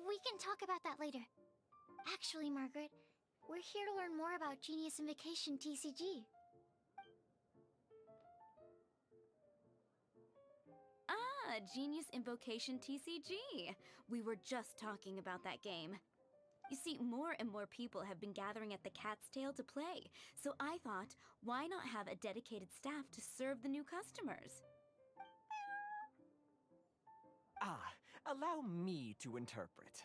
we can talk about that later. Actually, Margaret, we're here to learn more about Genius Invocation TCG. Ah, Genius Invocation TCG. We were just talking about that game. You see, more and more people have been gathering at the Cat's Tail to play, so I thought, why not have a dedicated staff to serve the new customers? Allow me to interpret.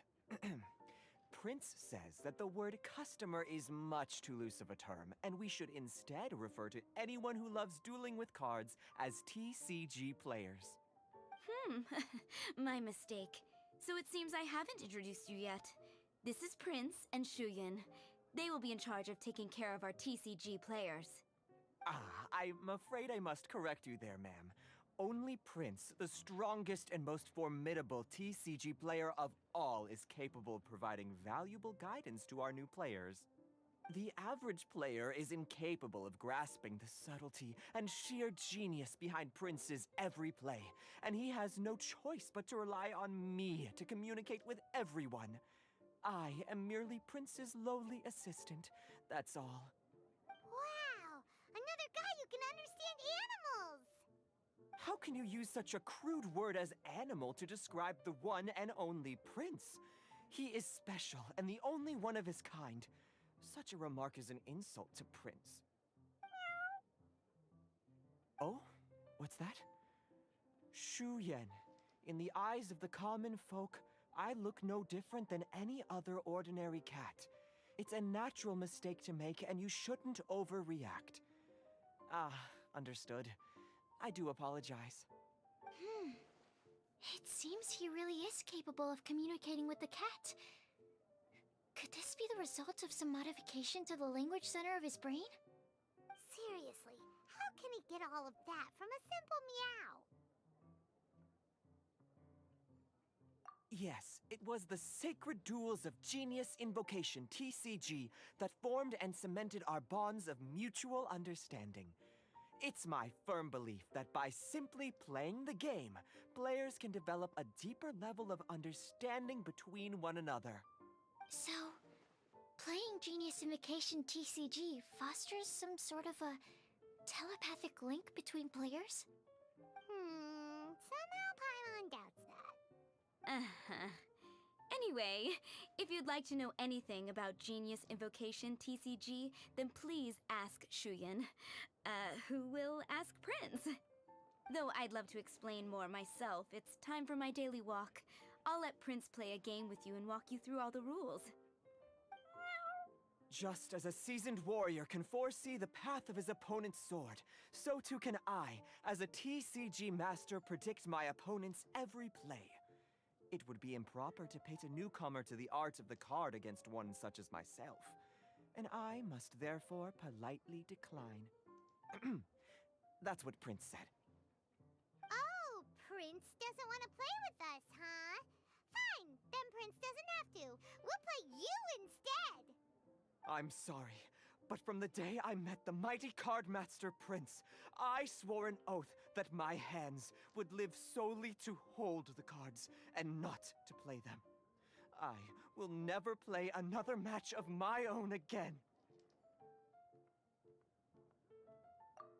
Prince says that the word customer is much too loose of a term, and we should instead refer to anyone who loves dueling with cards as TCG players. My mistake. So it seems I haven't introduced you yet. This is Prince and Shuyin. They will be in charge of taking care of our TCG players. I'm afraid I must correct you there, ma'am. Only Prince, the strongest and most formidable TCG player of all, is capable of providing valuable guidance to our new players. The average player is incapable of grasping the subtlety and sheer genius behind Prince's every play, and he has no choice but to rely on me to communicate with everyone. I am merely Prince's lowly assistant, that's all. Wow! Another guy who can understand animals! How can you use such a crude word as animal to describe the one and only Prince? He is special and the only one of his kind. Such a remark is an insult to Prince. Oh? What's that? Shuyen. In the eyes of the common folk, I look no different than any other ordinary cat. It's a natural mistake to make, and you shouldn't overreact. Understood. I do apologize. It seems he really is capable of communicating with the cat. Could this be the result of some modification to the language center of his brain? Seriously, how can he get all of that from a simple meow? Yes, it was the sacred duels of Genius Invocation, TCG, that formed and cemented our bonds of mutual understanding. It's my firm belief that by simply playing the game, players can develop a deeper level of understanding between one another. So, playing Genius Invocation TCG fosters some sort of a telepathic link between players? Somehow Paimon doubts that. Anyway, if you'd like to know anything about Genius Invocation TCG, then please ask Shuyin, who will ask Prince. Though I'd love to explain more myself, it's time for my daily walk. I'll let Prince play a game with you and walk you through all the rules. Just as a seasoned warrior can foresee the path of his opponent's sword, so too can I, as a TCG master, predict my opponent's every play. It would be improper to pit a newcomer to the art of the card against one such as myself, and I must therefore politely decline. That's what Prince said. Oh, Prince doesn't want to play with us, huh? Fine, then Prince doesn't have to. We'll play you instead. I'm sorry, but from the day I met the mighty cardmaster Prince, I swore an oath that my hands would live solely to hold the cards and not to play them. I will never play another match of my own again.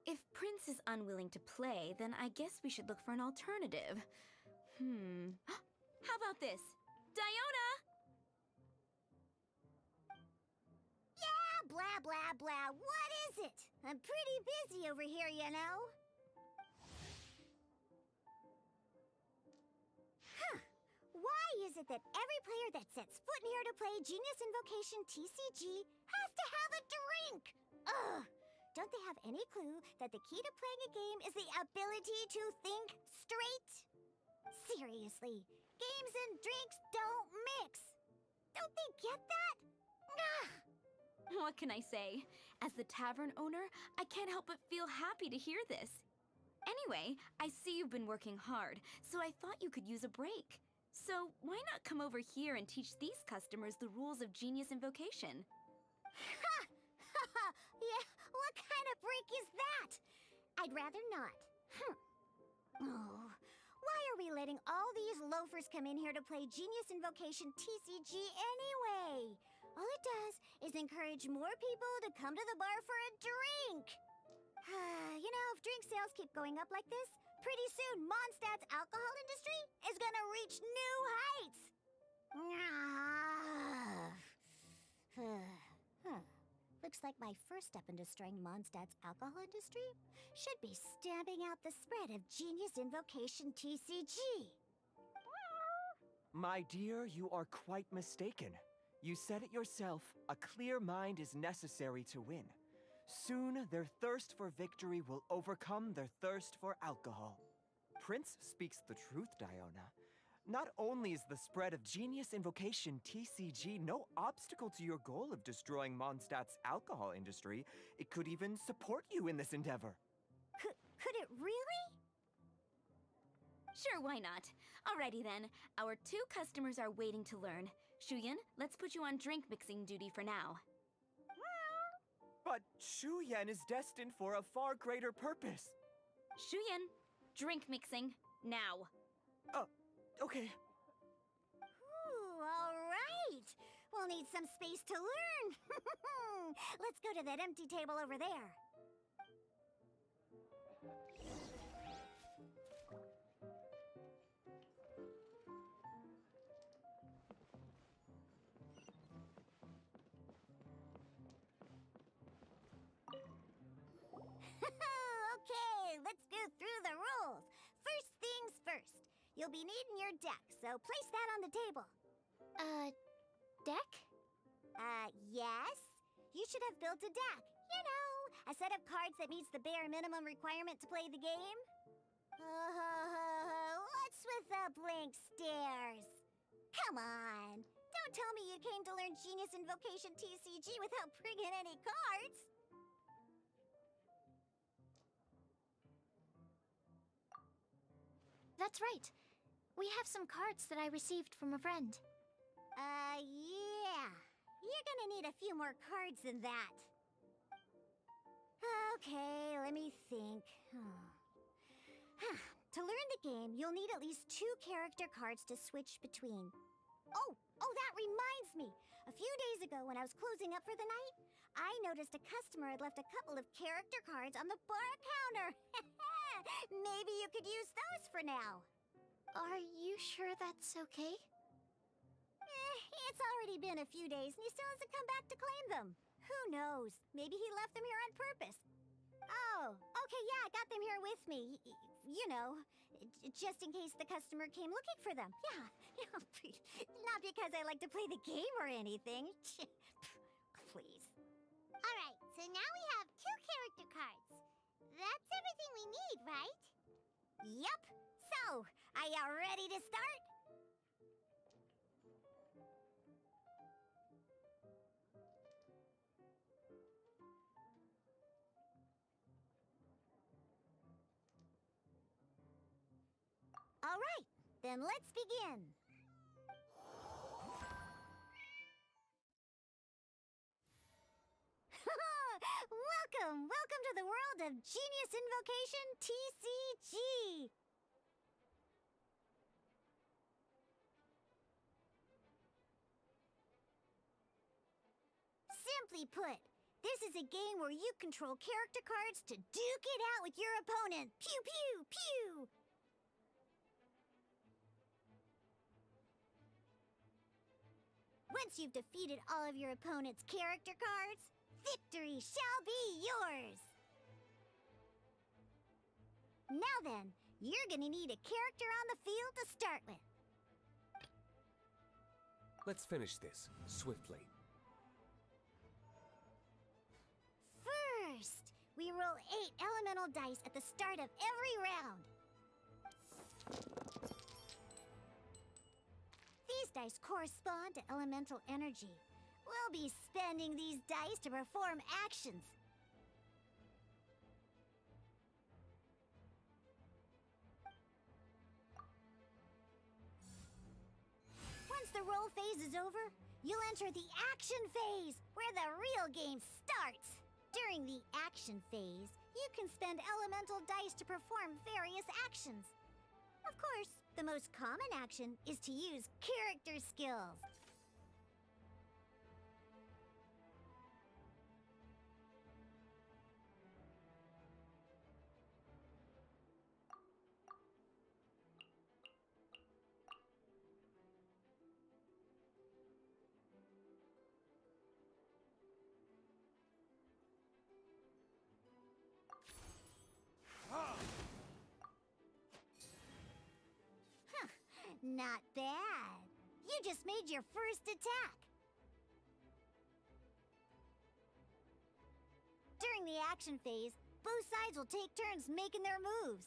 If Prince is unwilling to play, then I guess we should look for an alternative. How about this? Diona! Yeah, blah, blah, blah. What is it? I'm pretty busy over here, you know. Huh. Why is it that every player that sets foot in here to play Genius Invocation TCG has to have a drink? Ugh! Don't they have any clue that the key to playing a game is the ability to think straight? Seriously, games and drinks don't mix. Don't they get that? Ugh! What can I say? As the tavern owner, I can't help but feel happy to hear this. Anyway, I see you've been working hard, so I thought you could use a break. So why not come over here and teach these customers the rules of Genius Invocation? Ha! Yeah, what kind of break is that? I'd rather not. Oh, why are we letting all these loafers come in here to play Genius Invocation TCG anyway? All it does is encourage more people to come to the bar for a drink. You know, if drink sales keep going up like this, pretty soon Mondstadt's alcohol industry is gonna reach new heights. Looks like my first step in destroying Mondstadt's alcohol industry should be stamping out the spread of Genius Invocation TCG. My dear, you are quite mistaken. You said it yourself, a clear mind is necessary to win. Soon, their thirst for victory will overcome their thirst for alcohol. Prince speaks the truth, Diona. Not only is the spread of Genius Invocation TCG no obstacle to your goal of destroying Mondstadt's alcohol industry, it could even support you in this endeavor. Could it really? Sure, why not? Alrighty then, our 2 customers are waiting to learn. Shuyan, let's put you on drink mixing duty for now. But Shuyan is destined for a far greater purpose. Shuyan, drink mixing, now. Okay. Ooh, all right. We'll need some space to learn. Let's go to that empty table over there. Okay, let's go through the rules. First things first. You'll be needing your deck, so place that on the table. Deck? Yes. You should have built a deck. You know, a set of cards that meets the bare minimum requirement to play the game. What's with the blank stares? Come on. Don't tell me you came to learn Genius Invocation TCG without bringing any cards. That's right. We have some cards that I received from a friend. Yeah. You're gonna need a few more cards than that. Okay, let me think. To learn the game, you'll need at least 2 character cards to switch between. Oh, that reminds me. A few days ago, when I was closing up for the night, I noticed a customer had left a couple of character cards on the bar counter. Maybe you could use those for now. Are you sure that's okay? It's already been a few days and he still hasn't come back to claim them. Who knows? Maybe he left them here on purpose. Oh, okay, yeah, I got them here with me. You know, just in case the customer came looking for them. Yeah, not because I like to play the game or anything. Please. Alright, so now we have 2 character cards. That's everything we need, right? Yup. So, are you ready to start? All right, then let's begin. Welcome to the world of Genius Invocation TCG. Simply put, this is a game where you control character cards to duke it out with your opponent. Pew, pew, pew! Once you've defeated all of your opponent's character cards, victory shall be yours! Now then, you're gonna need a character on the field to start with. Let's finish this swiftly. First, we roll 8 elemental dice at the start of every round. These dice correspond to elemental energy. We'll be spending these dice to perform actions. Once the roll phase is over, you'll enter the action phase, where the real game starts. During the action phase, you can spend elemental dice to perform various actions. Of course, the most common action is to use character skills. Not bad. You just made your first attack. During the action phase, both sides will take turns making their moves.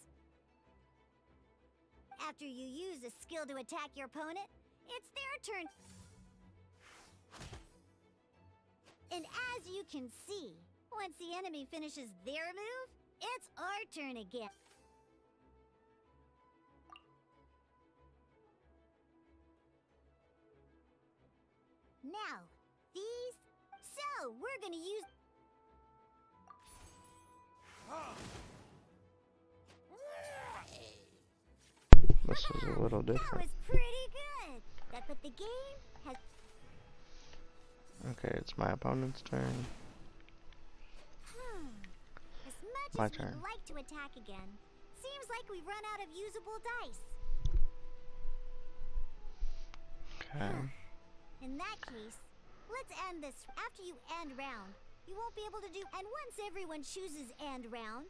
After you use a skill to attack your opponent, it's their turn. And as you can see, once the enemy finishes their move, it's our turn again. Now, these... So, we're gonna use... This is a little different. That was pretty good! But the game has... Okay, it's my opponent's turn. As much My as turn. we'd like to attack again, seems like we've run out of usable dice. Okay. In that case, let's end this. After you end round, you won't be able to do... And once everyone chooses end round...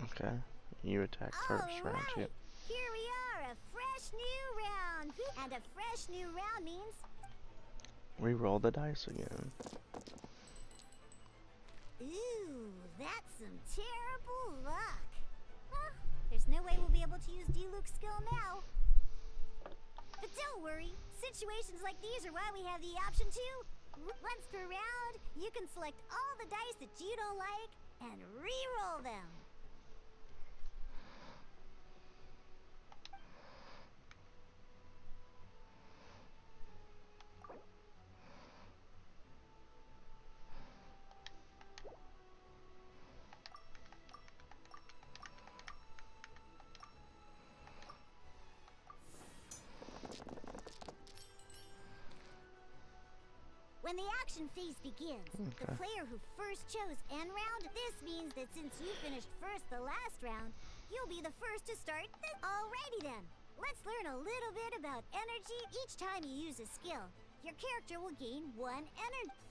Okay. You attack first, round 2. Here we are, a fresh new round. And a fresh new round means... Re-roll the dice again. Ooh, that's some terrible luck. Huh, there's no way we'll be able to use Diluc's skill now. But don't worry, situations like these are why we have the option to... Once per round, you can select all the dice that you don't like and re-roll them. When the action phase begins, the player who first chose end round, this means that since you finished first the last round, you'll be the first to start this. Alrighty then, let's learn a little bit about energy. Each time you use a skill, your character will gain 1 energy.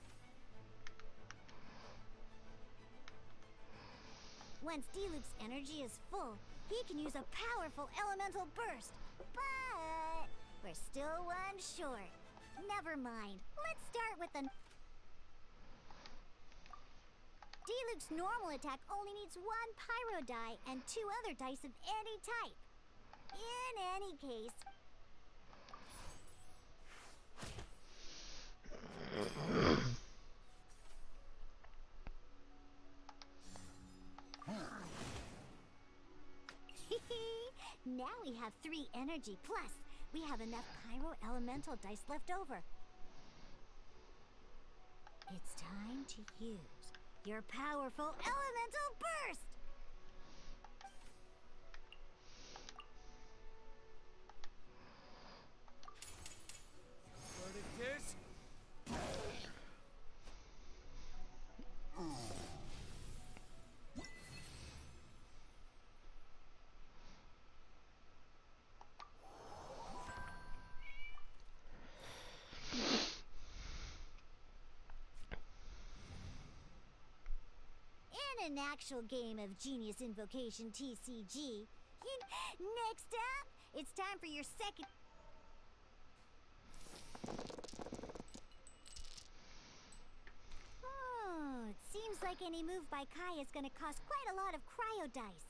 Once Diluc's energy is full, he can use a powerful elemental burst. But we're still 1 short. Never mind. Let's start with the... Diluc's normal attack only needs 1 pyro die and 2 other dice of any type. In any case... Now we have 3 energy, plus we have enough pyro elemental dice left over. It's time to use your powerful elemental burst! Verdict is... an actual game of Genius Invocation TCG. Next up, it's time for your second... Oh, it seems like any move by Kai is gonna cost quite a lot of cryo dice.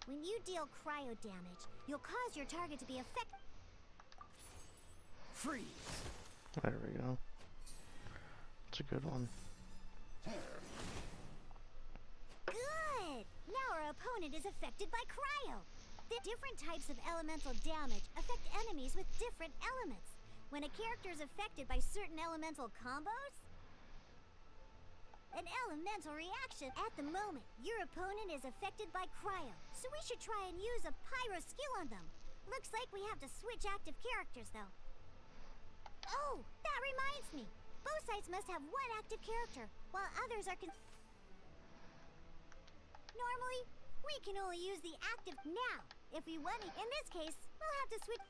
When you deal cryo damage, you'll cause your target to be affected. Freeze. There we go. It's a good one. Good! Now our opponent is affected by cryo. The different types of elemental damage affect enemies with different elements. When a character is affected by certain elemental combos, an elemental reaction. At the moment, your opponent is affected by cryo, so we should try and use a pyro skill on them. Looks like we have to switch active characters, though. Oh, that reminds me. Both sides must have one active character, while others are Normally, we can only use the active now. If we want it, in this case, we'll have to switch.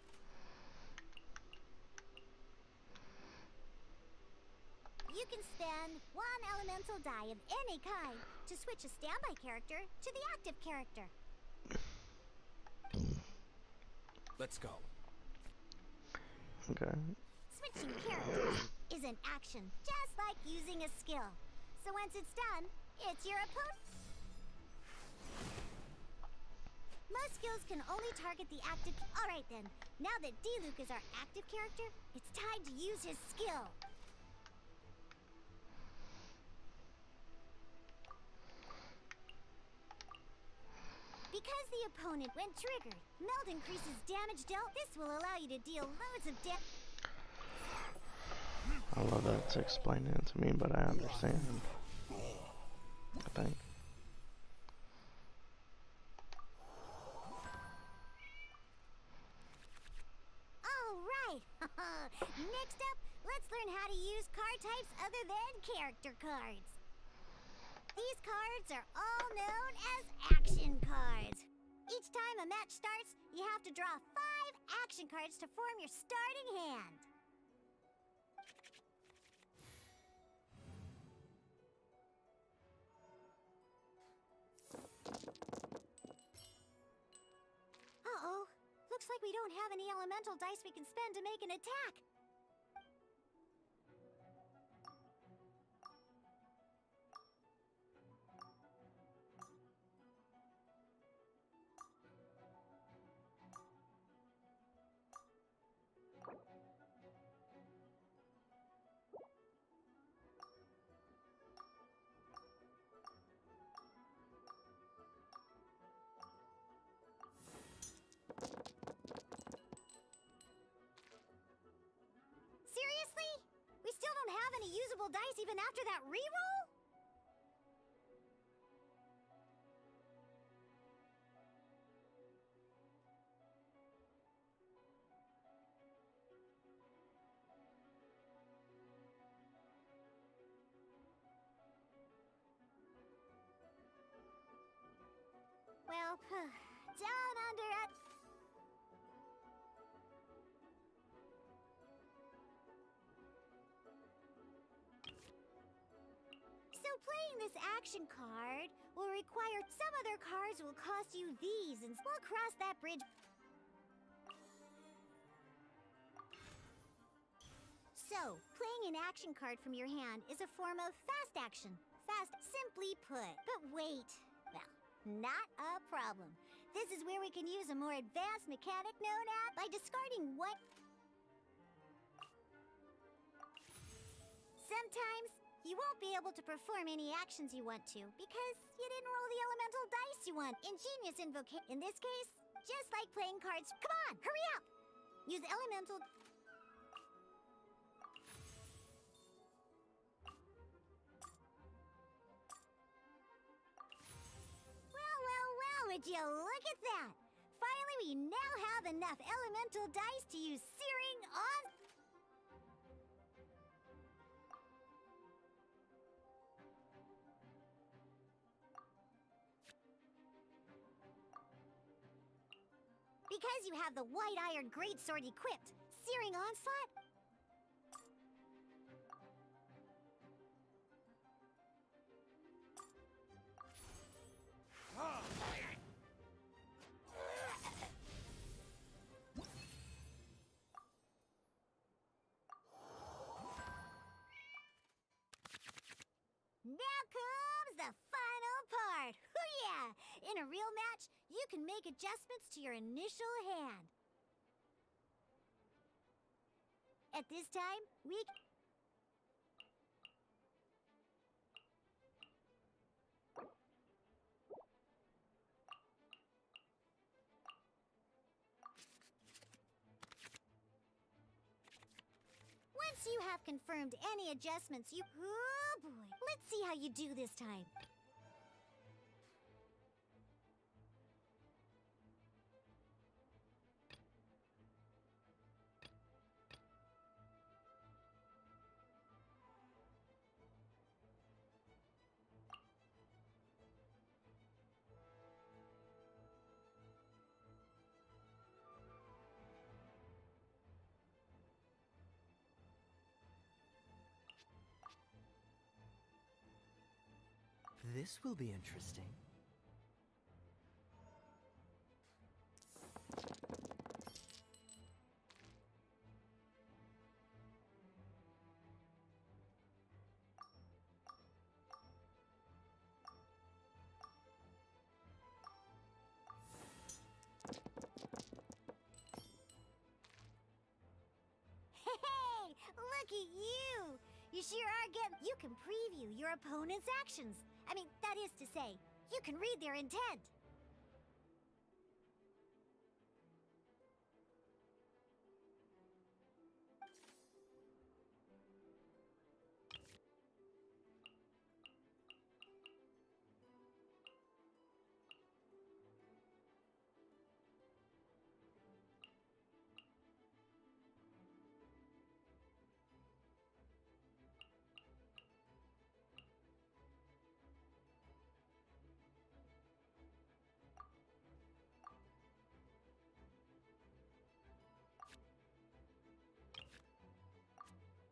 You can spend one elemental die of any kind to switch a standby character to the active character. Let's go. Okay. Switching characters is an action, just like using a skill. So once it's done, it's your opponent. Most skills can only target the active. Alright then, now that D-Luke is our active character, it's time to use his skill. Because the opponent, when triggered, meld increases damage dealt. This will allow you to deal loads of damage. I love that it's explaining it to me, but I understand. I think. Alright! Next up, let's learn how to use card types other than character cards. These cards are all known as action cards. Each time a match starts, you have to draw 5 action cards to form your starting hand. Uh-oh. Looks like we don't have any elemental dice we can spend to make an attack. Seriously? We still don't have any usable dice even after that reroll? Well, down under at... So playing this action card will require some other cards will cost you these, and we'll cross that bridge. So, playing an action card from your hand is a form of fast action. Fast, simply put. But wait. Well, not a problem. This is where we can use a more advanced mechanic known as by discarding what... Sometimes, you won't be able to perform any actions you want to because you didn't roll the elemental dice you want. Ingenious invocation. In this case, just like playing cards. Come on, hurry up! Use elemental... Well, Would you look at that? Finally, we now have enough elemental dice to use searing on... Because you have the White Iron Greatsword equipped, Searing Onslaught? Now comes the final part! Hoo-yeah! In a real match, you can make adjustments to your initial hand. At this time, we... Once you have confirmed any adjustments, you... Oh boy! Let's see how you do this time. This will be interesting. Hey, look at you! You sure are getting... You can preview your opponent's actions. I mean, that is to say, you can read their intent.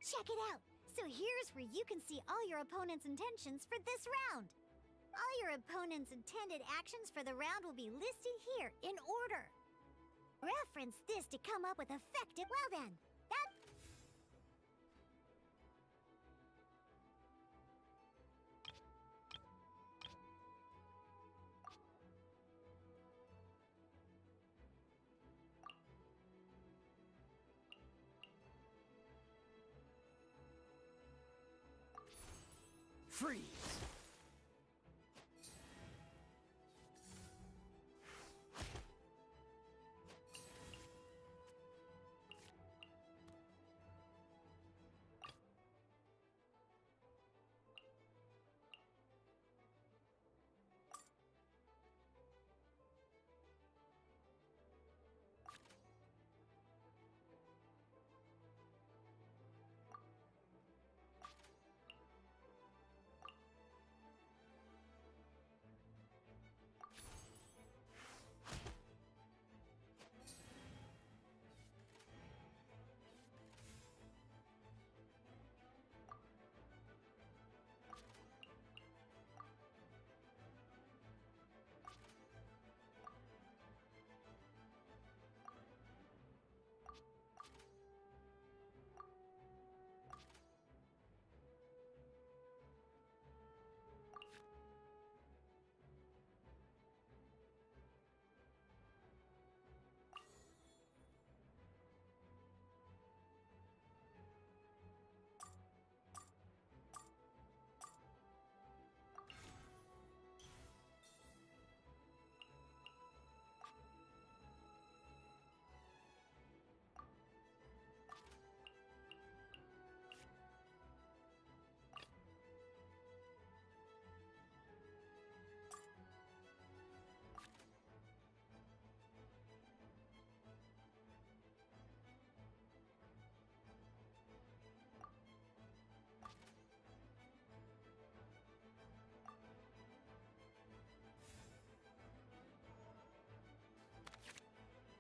Check it out! So here's where you can see all your opponent's intentions for this round. All your opponent's intended actions for the round will be listed here in order. Reference this to come up with effective... Well then, that... Freeze!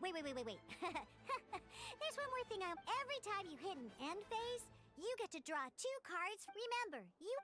Wait. There's one more thing. Every time you hit an end phase, you get to draw 2 cards. Remember, you...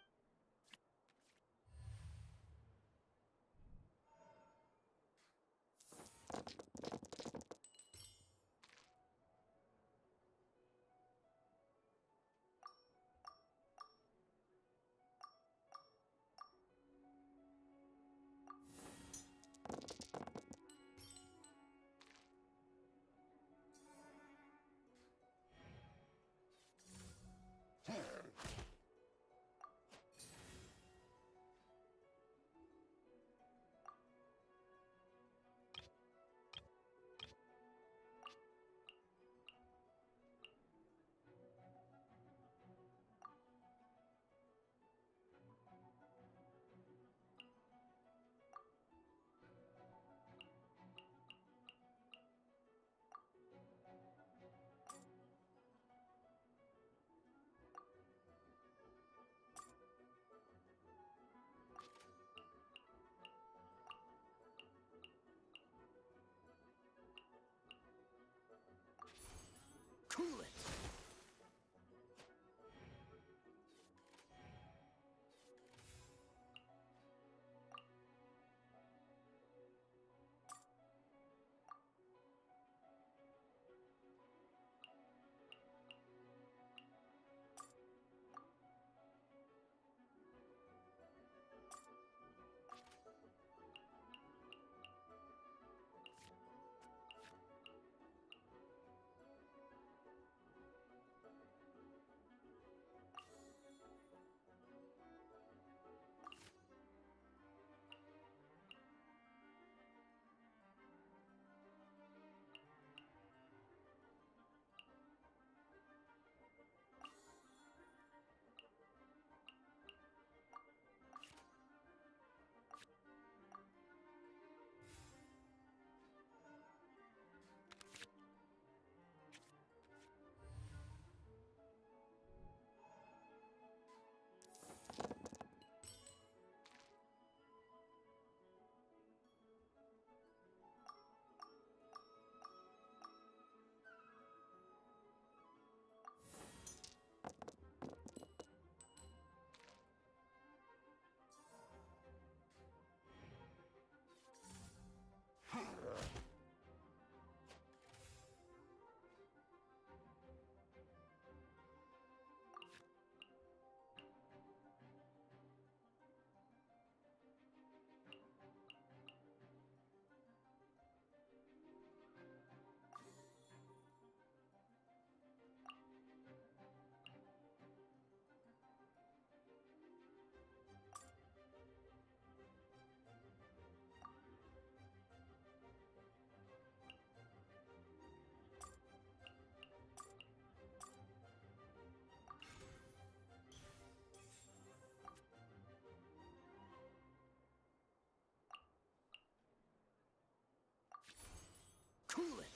Cool it! Cool it!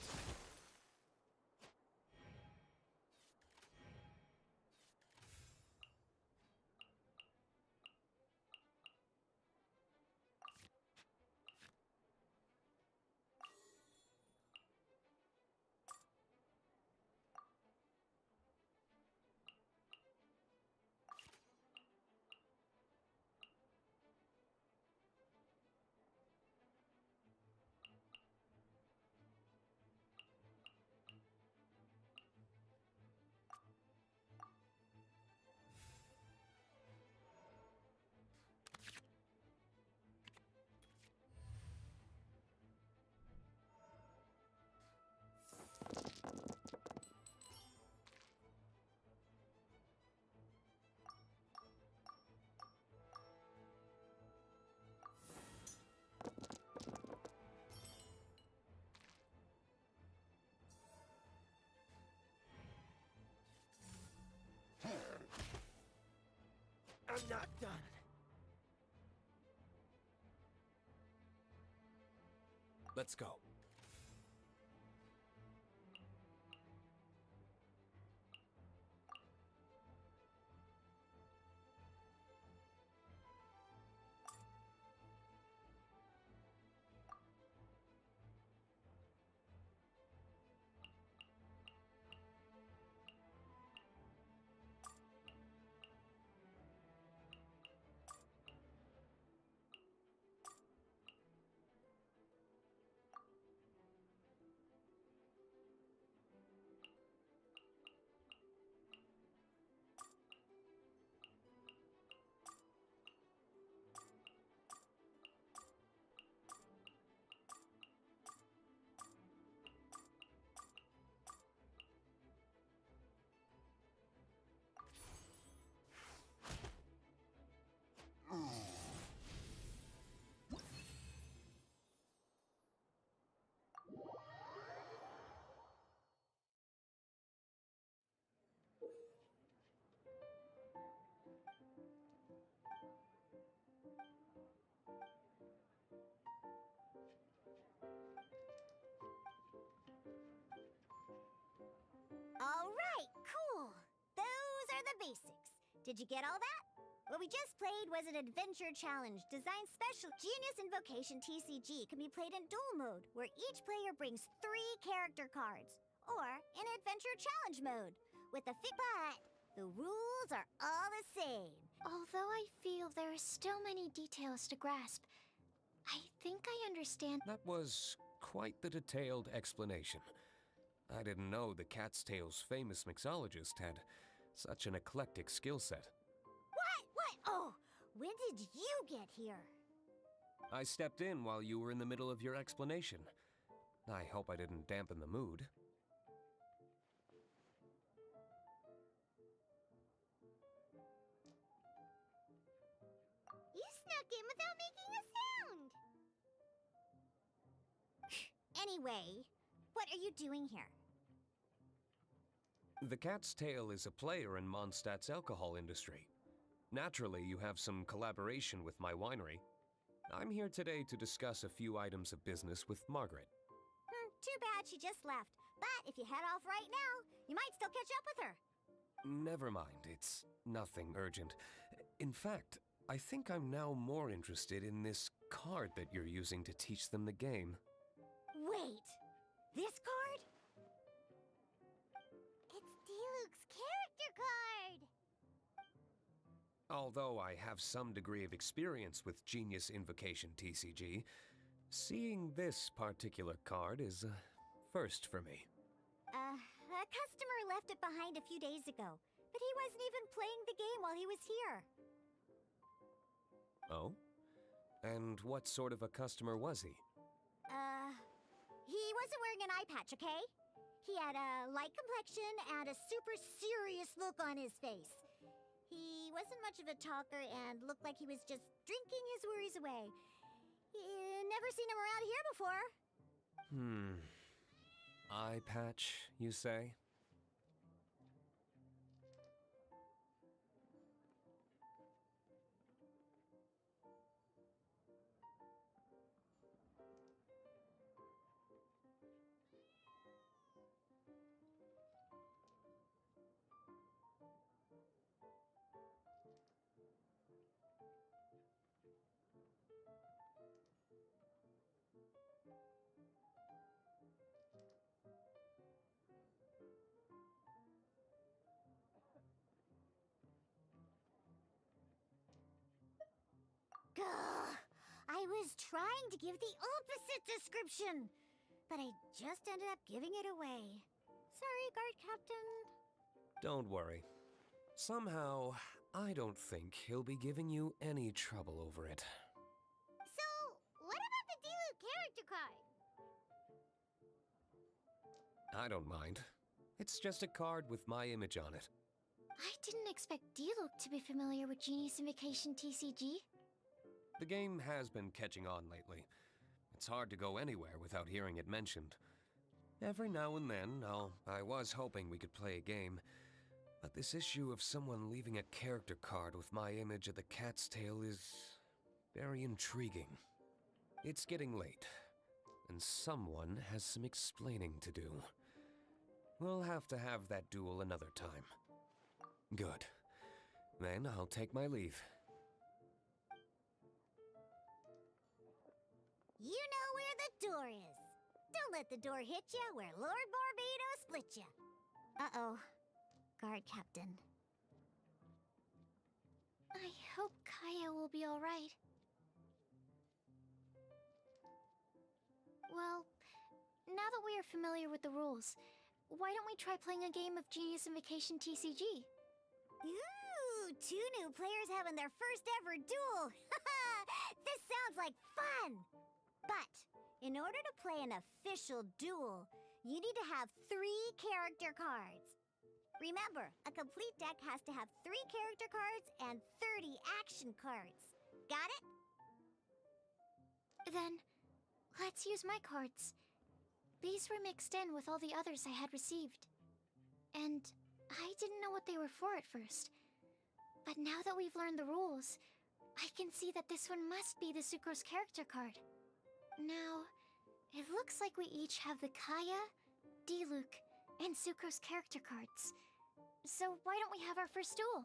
I'm not done. Let's go. the basics. Did you get all that? What we just played was an adventure challenge designed special. Genius Invocation TCG can be played in duel mode, where each player brings 3 character cards, or in adventure challenge mode, with a but the rules are all the same. Although I feel there are still many details to grasp, I think I understand. That was quite the detailed explanation. I didn't know the Cat's Tail's famous mixologist had such an eclectic skill set. What? Oh, when did you get here? I stepped in while you were in the middle of your explanation. I hope I didn't dampen the mood. You snuck in without making a sound. Anyway, what are you doing here? The Cat's Tail is a player in Mondstadt's alcohol industry. Naturally, you have some collaboration with my winery. I'm here today to discuss a few items of business with Margaret. Too bad she just left. But if you head off right now, you might still catch up with her. Never mind, it's nothing urgent. In fact, I think I'm now more interested in this card that you're using to teach them the game. Wait, this card? It's Diluc's character card! Although I have some degree of experience with Genius Invocation TCG, seeing this particular card is a first for me. A customer left it behind a few days ago, but he wasn't even playing the game while he was here. Oh? And what sort of a customer was he? He wasn't wearing an eye patch, okay? He had a light complexion and a super serious look on his face. He wasn't much of a talker and looked like he was just drinking his worries away. Never seen him around here before. Eye patch, you say? Gah! I was trying to give the opposite description, but I just ended up giving it away. Sorry, Guard Captain. Don't worry. Somehow, I don't think he'll be giving you any trouble over it. So, what about the Diluc character card? I don't mind. It's just a card with my image on it. I didn't expect Diluc to be familiar with Genius Invocation TCG. The game has been catching on lately. It's hard to go anywhere without hearing it mentioned. Every now and then, I was hoping we could play a game, but this issue of someone leaving a character card with my image of the Cat's Tail is very intriguing. It's getting late, and someone has some explaining to do. We'll have to have that duel another time. Good. Then I'll take my leave. You know where the door is. Don't let the door hit you where Lord Barbados split you. Uh-oh. Guard Captain. I hope Kaya will be all right. Well, now that we are familiar with the rules, why don't we try playing a game of Genius Invocation TCG? Ooh, 2 new players having their first ever duel. This sounds like fun! But, in order to play an official duel, you need to have 3 character cards. Remember, a complete deck has to have 3 character cards and 30 action cards. Got it? Then, let's use my cards. These were mixed in with all the others I had received. And I didn't know what they were for at first. But now that we've learned the rules, I can see that this one must be the Sucrose character card. Now, it looks like we each have the Kaya, Diluc, and Sucrose character cards. So why don't we have our first duel?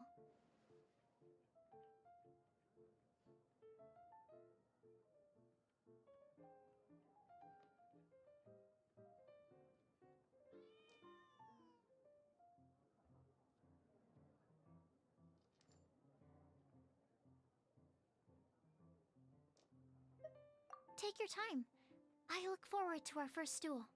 Take your time. I look forward to our first duel.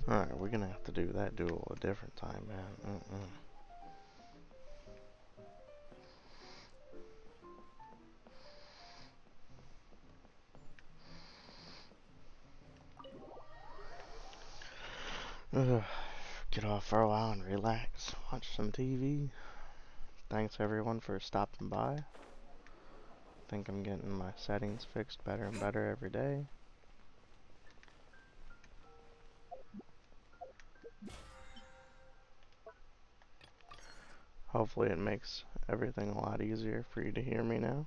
Alright, we're gonna have to do that duel a different time, man. Get off for a while and relax. Watch some TV. Thanks everyone for stopping by. I think I'm getting my settings fixed better and better every day. Hopefully it makes everything a lot easier for you to hear me now.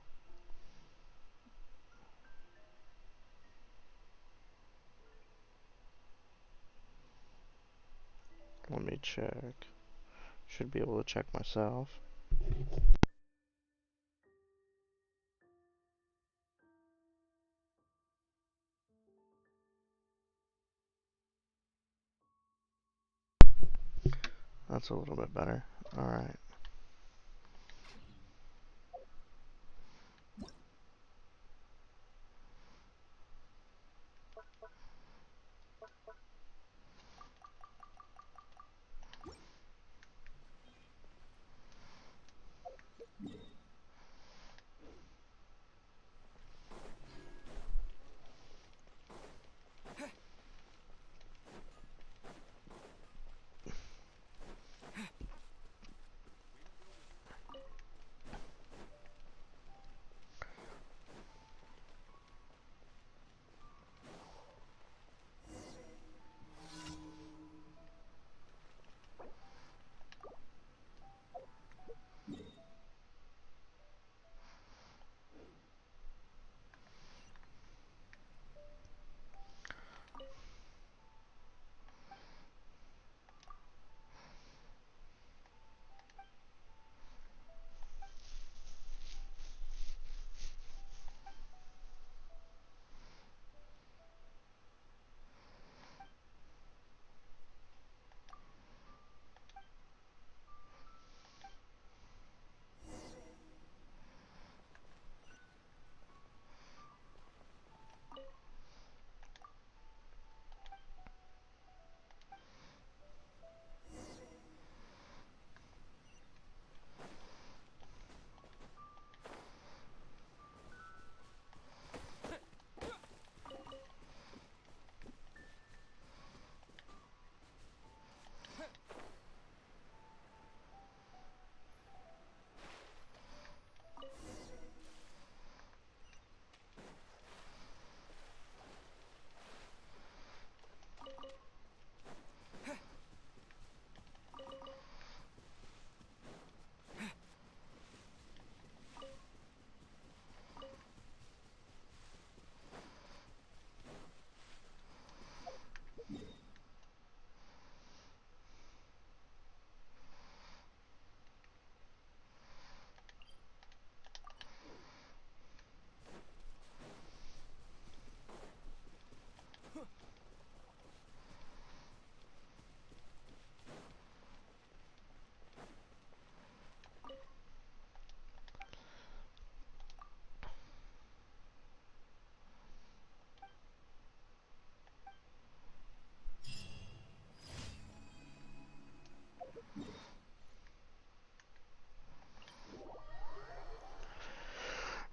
Let me check. Should be able to check myself. That's a little bit better. Alright.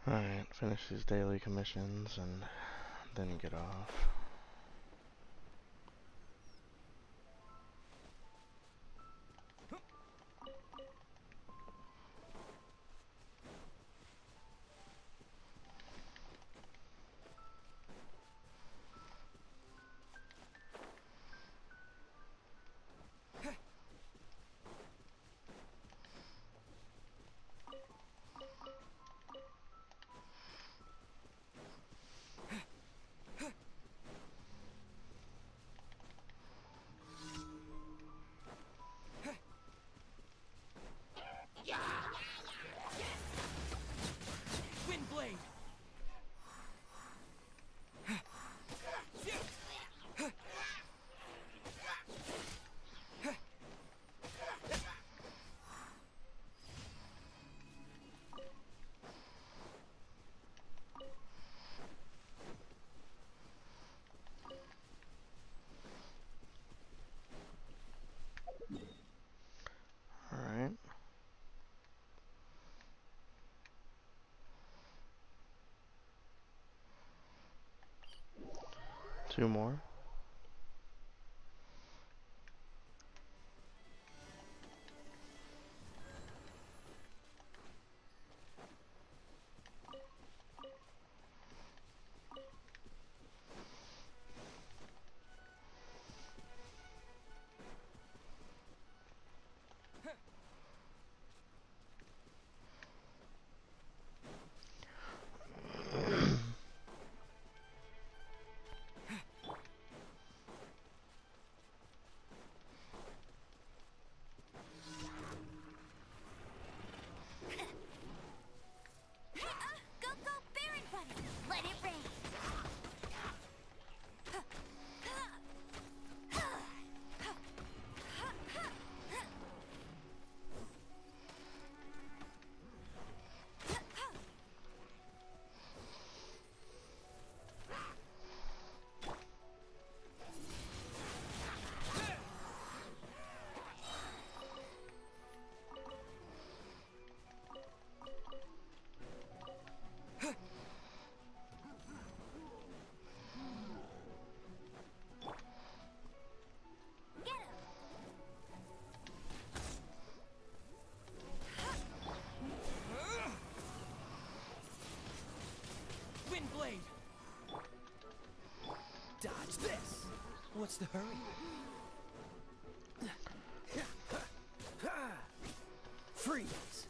Alright, finish these daily commissions and then get off. 2 more. Go, go, Baron Bunny! Let it rain! Windblade! Dodge this! What's the hurry? Freeze!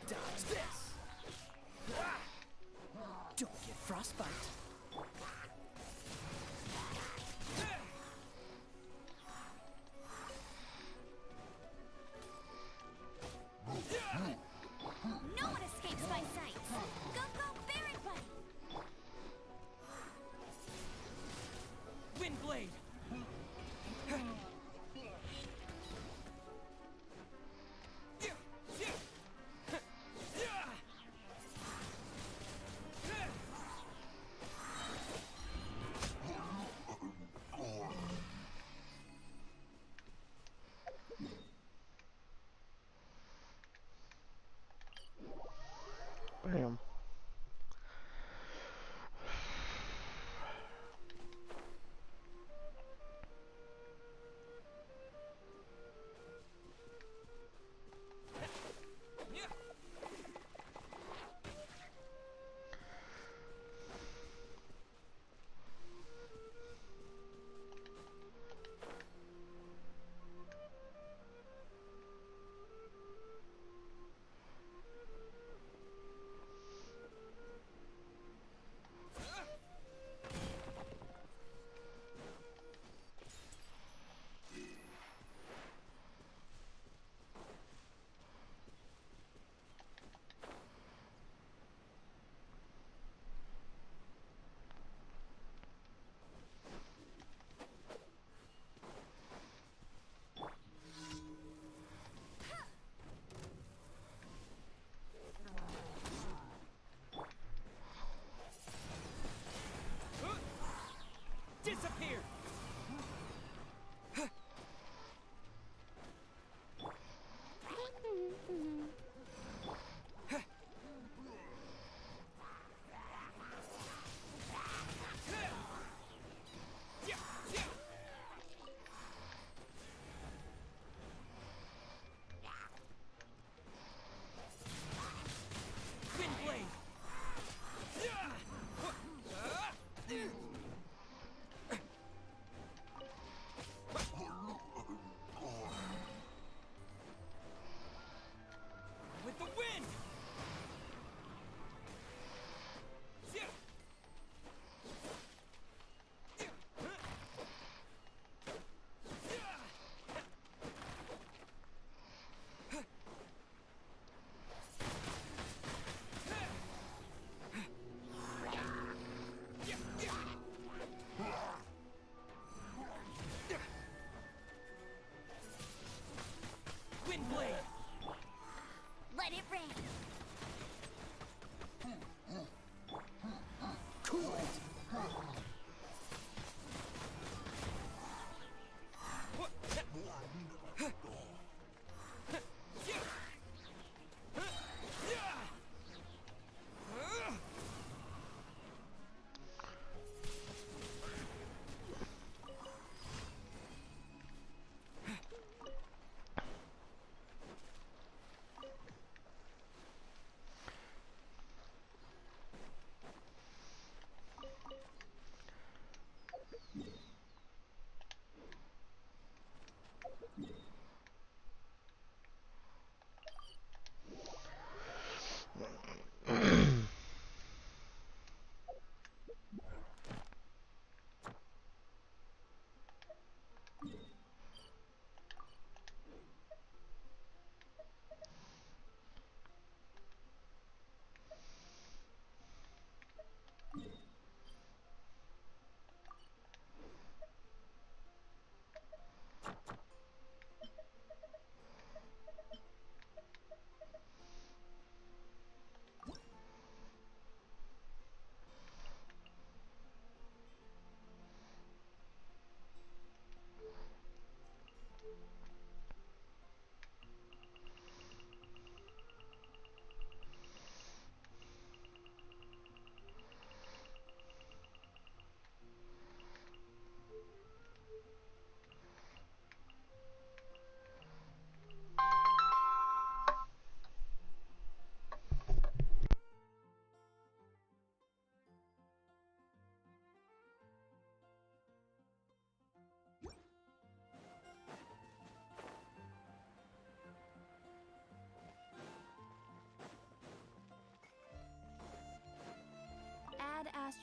Dodge this! Don't get frostbite! No one escapes my sight! Go, go, Baron Bunny! Windblade! Bam.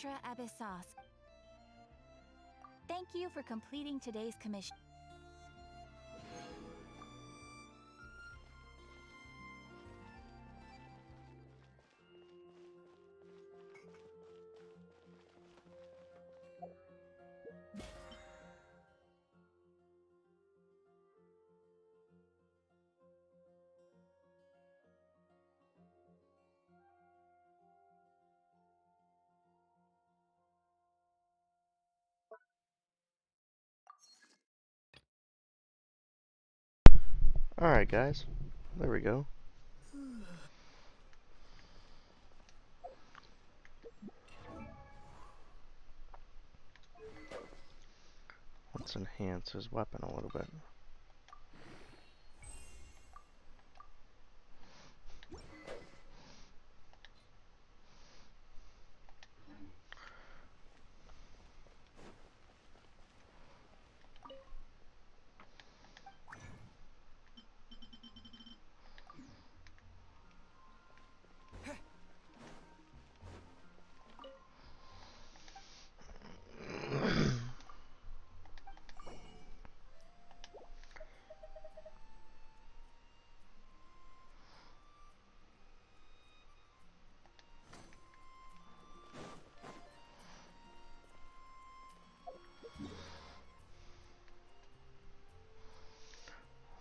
extra abe sauce. Thank you for completing today's commission. Alright, guys. There we go. Let's enhance his weapon a little bit.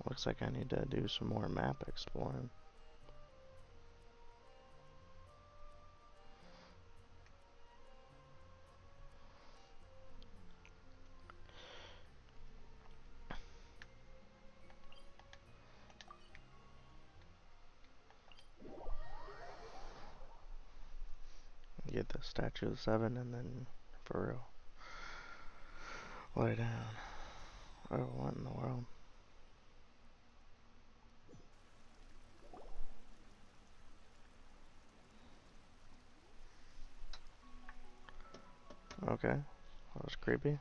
Looks like I need to do some more map exploring. Get the Statue of Seven and then, for real, lay down. Oh, what in the world? Okay, that was creepy.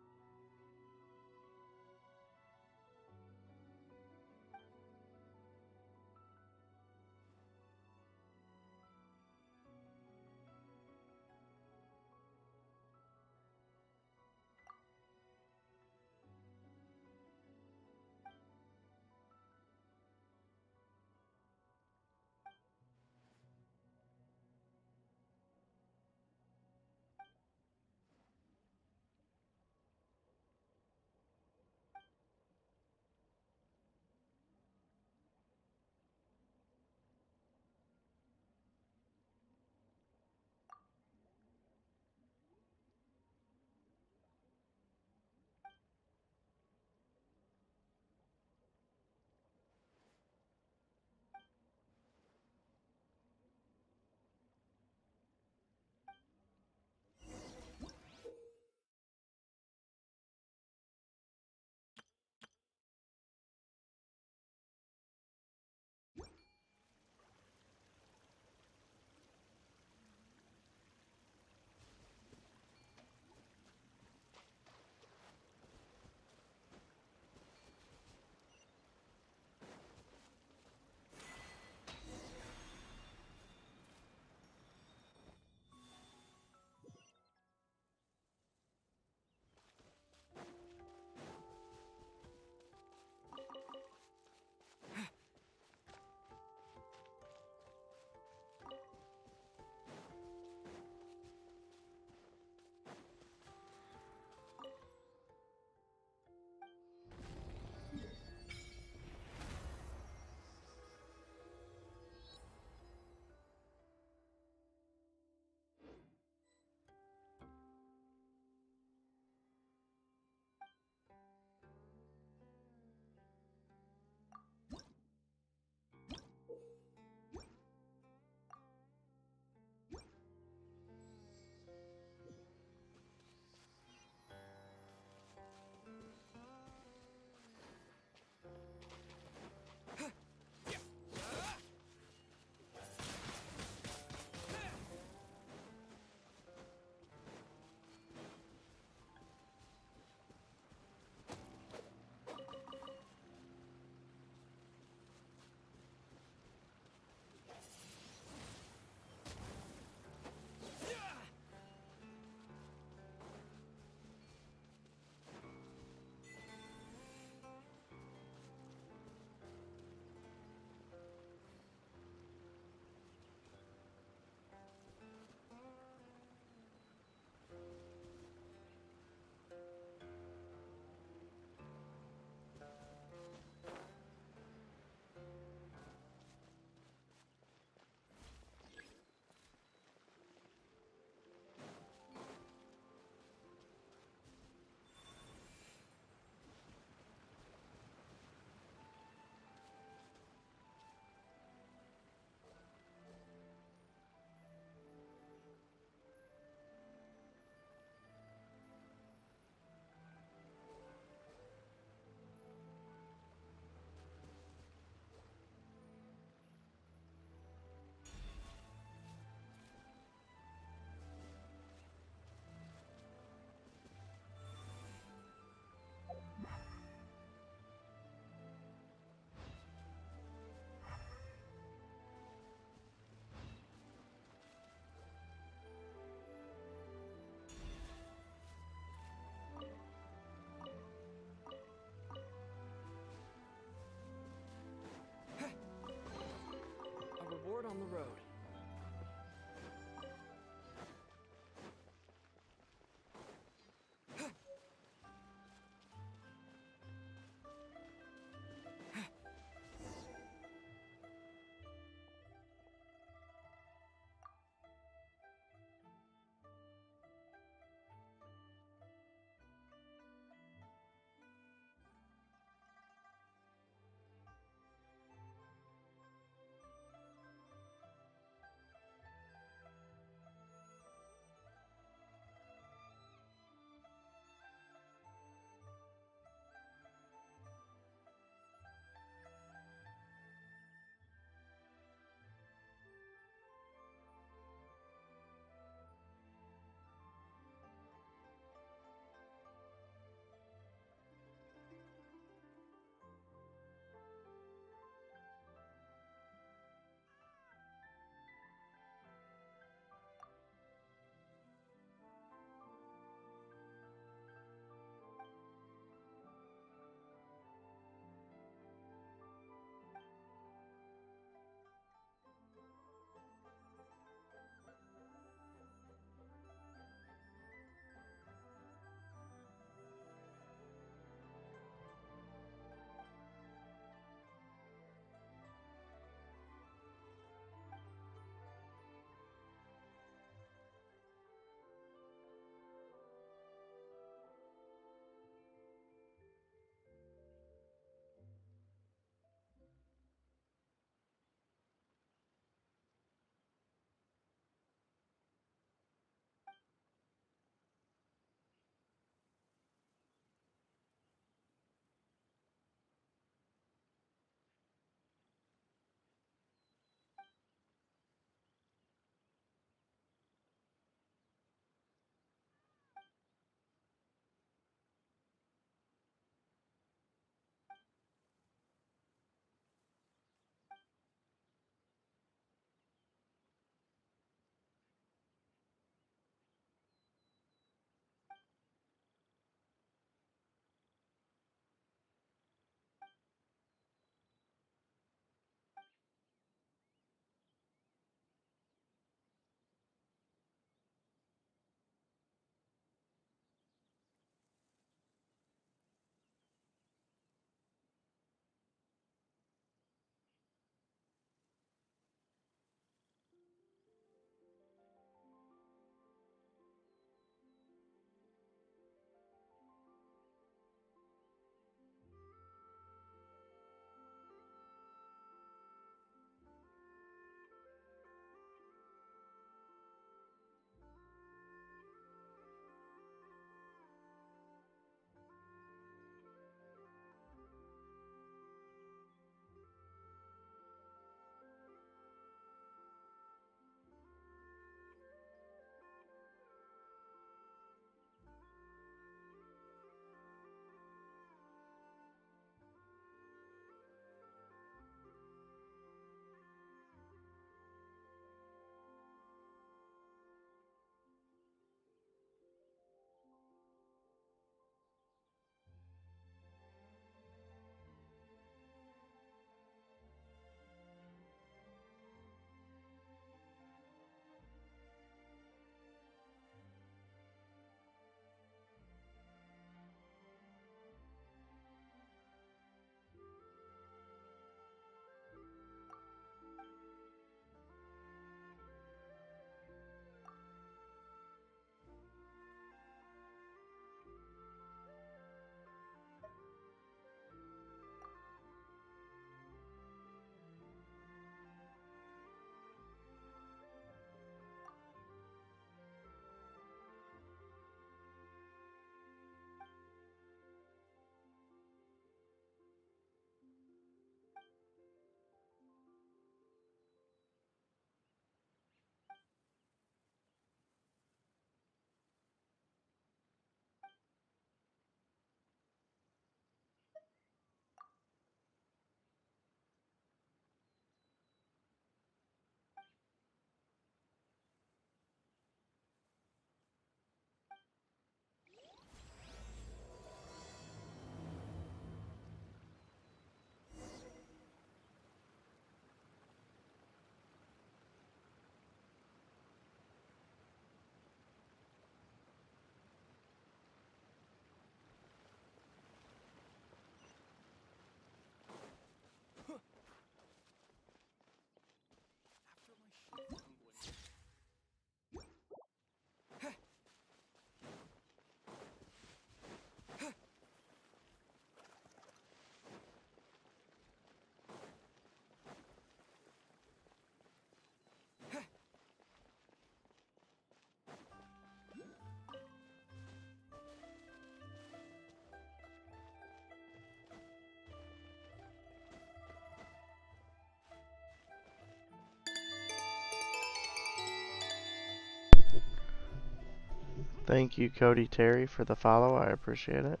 Thank you, Cody Terry, for the follow. I appreciate it.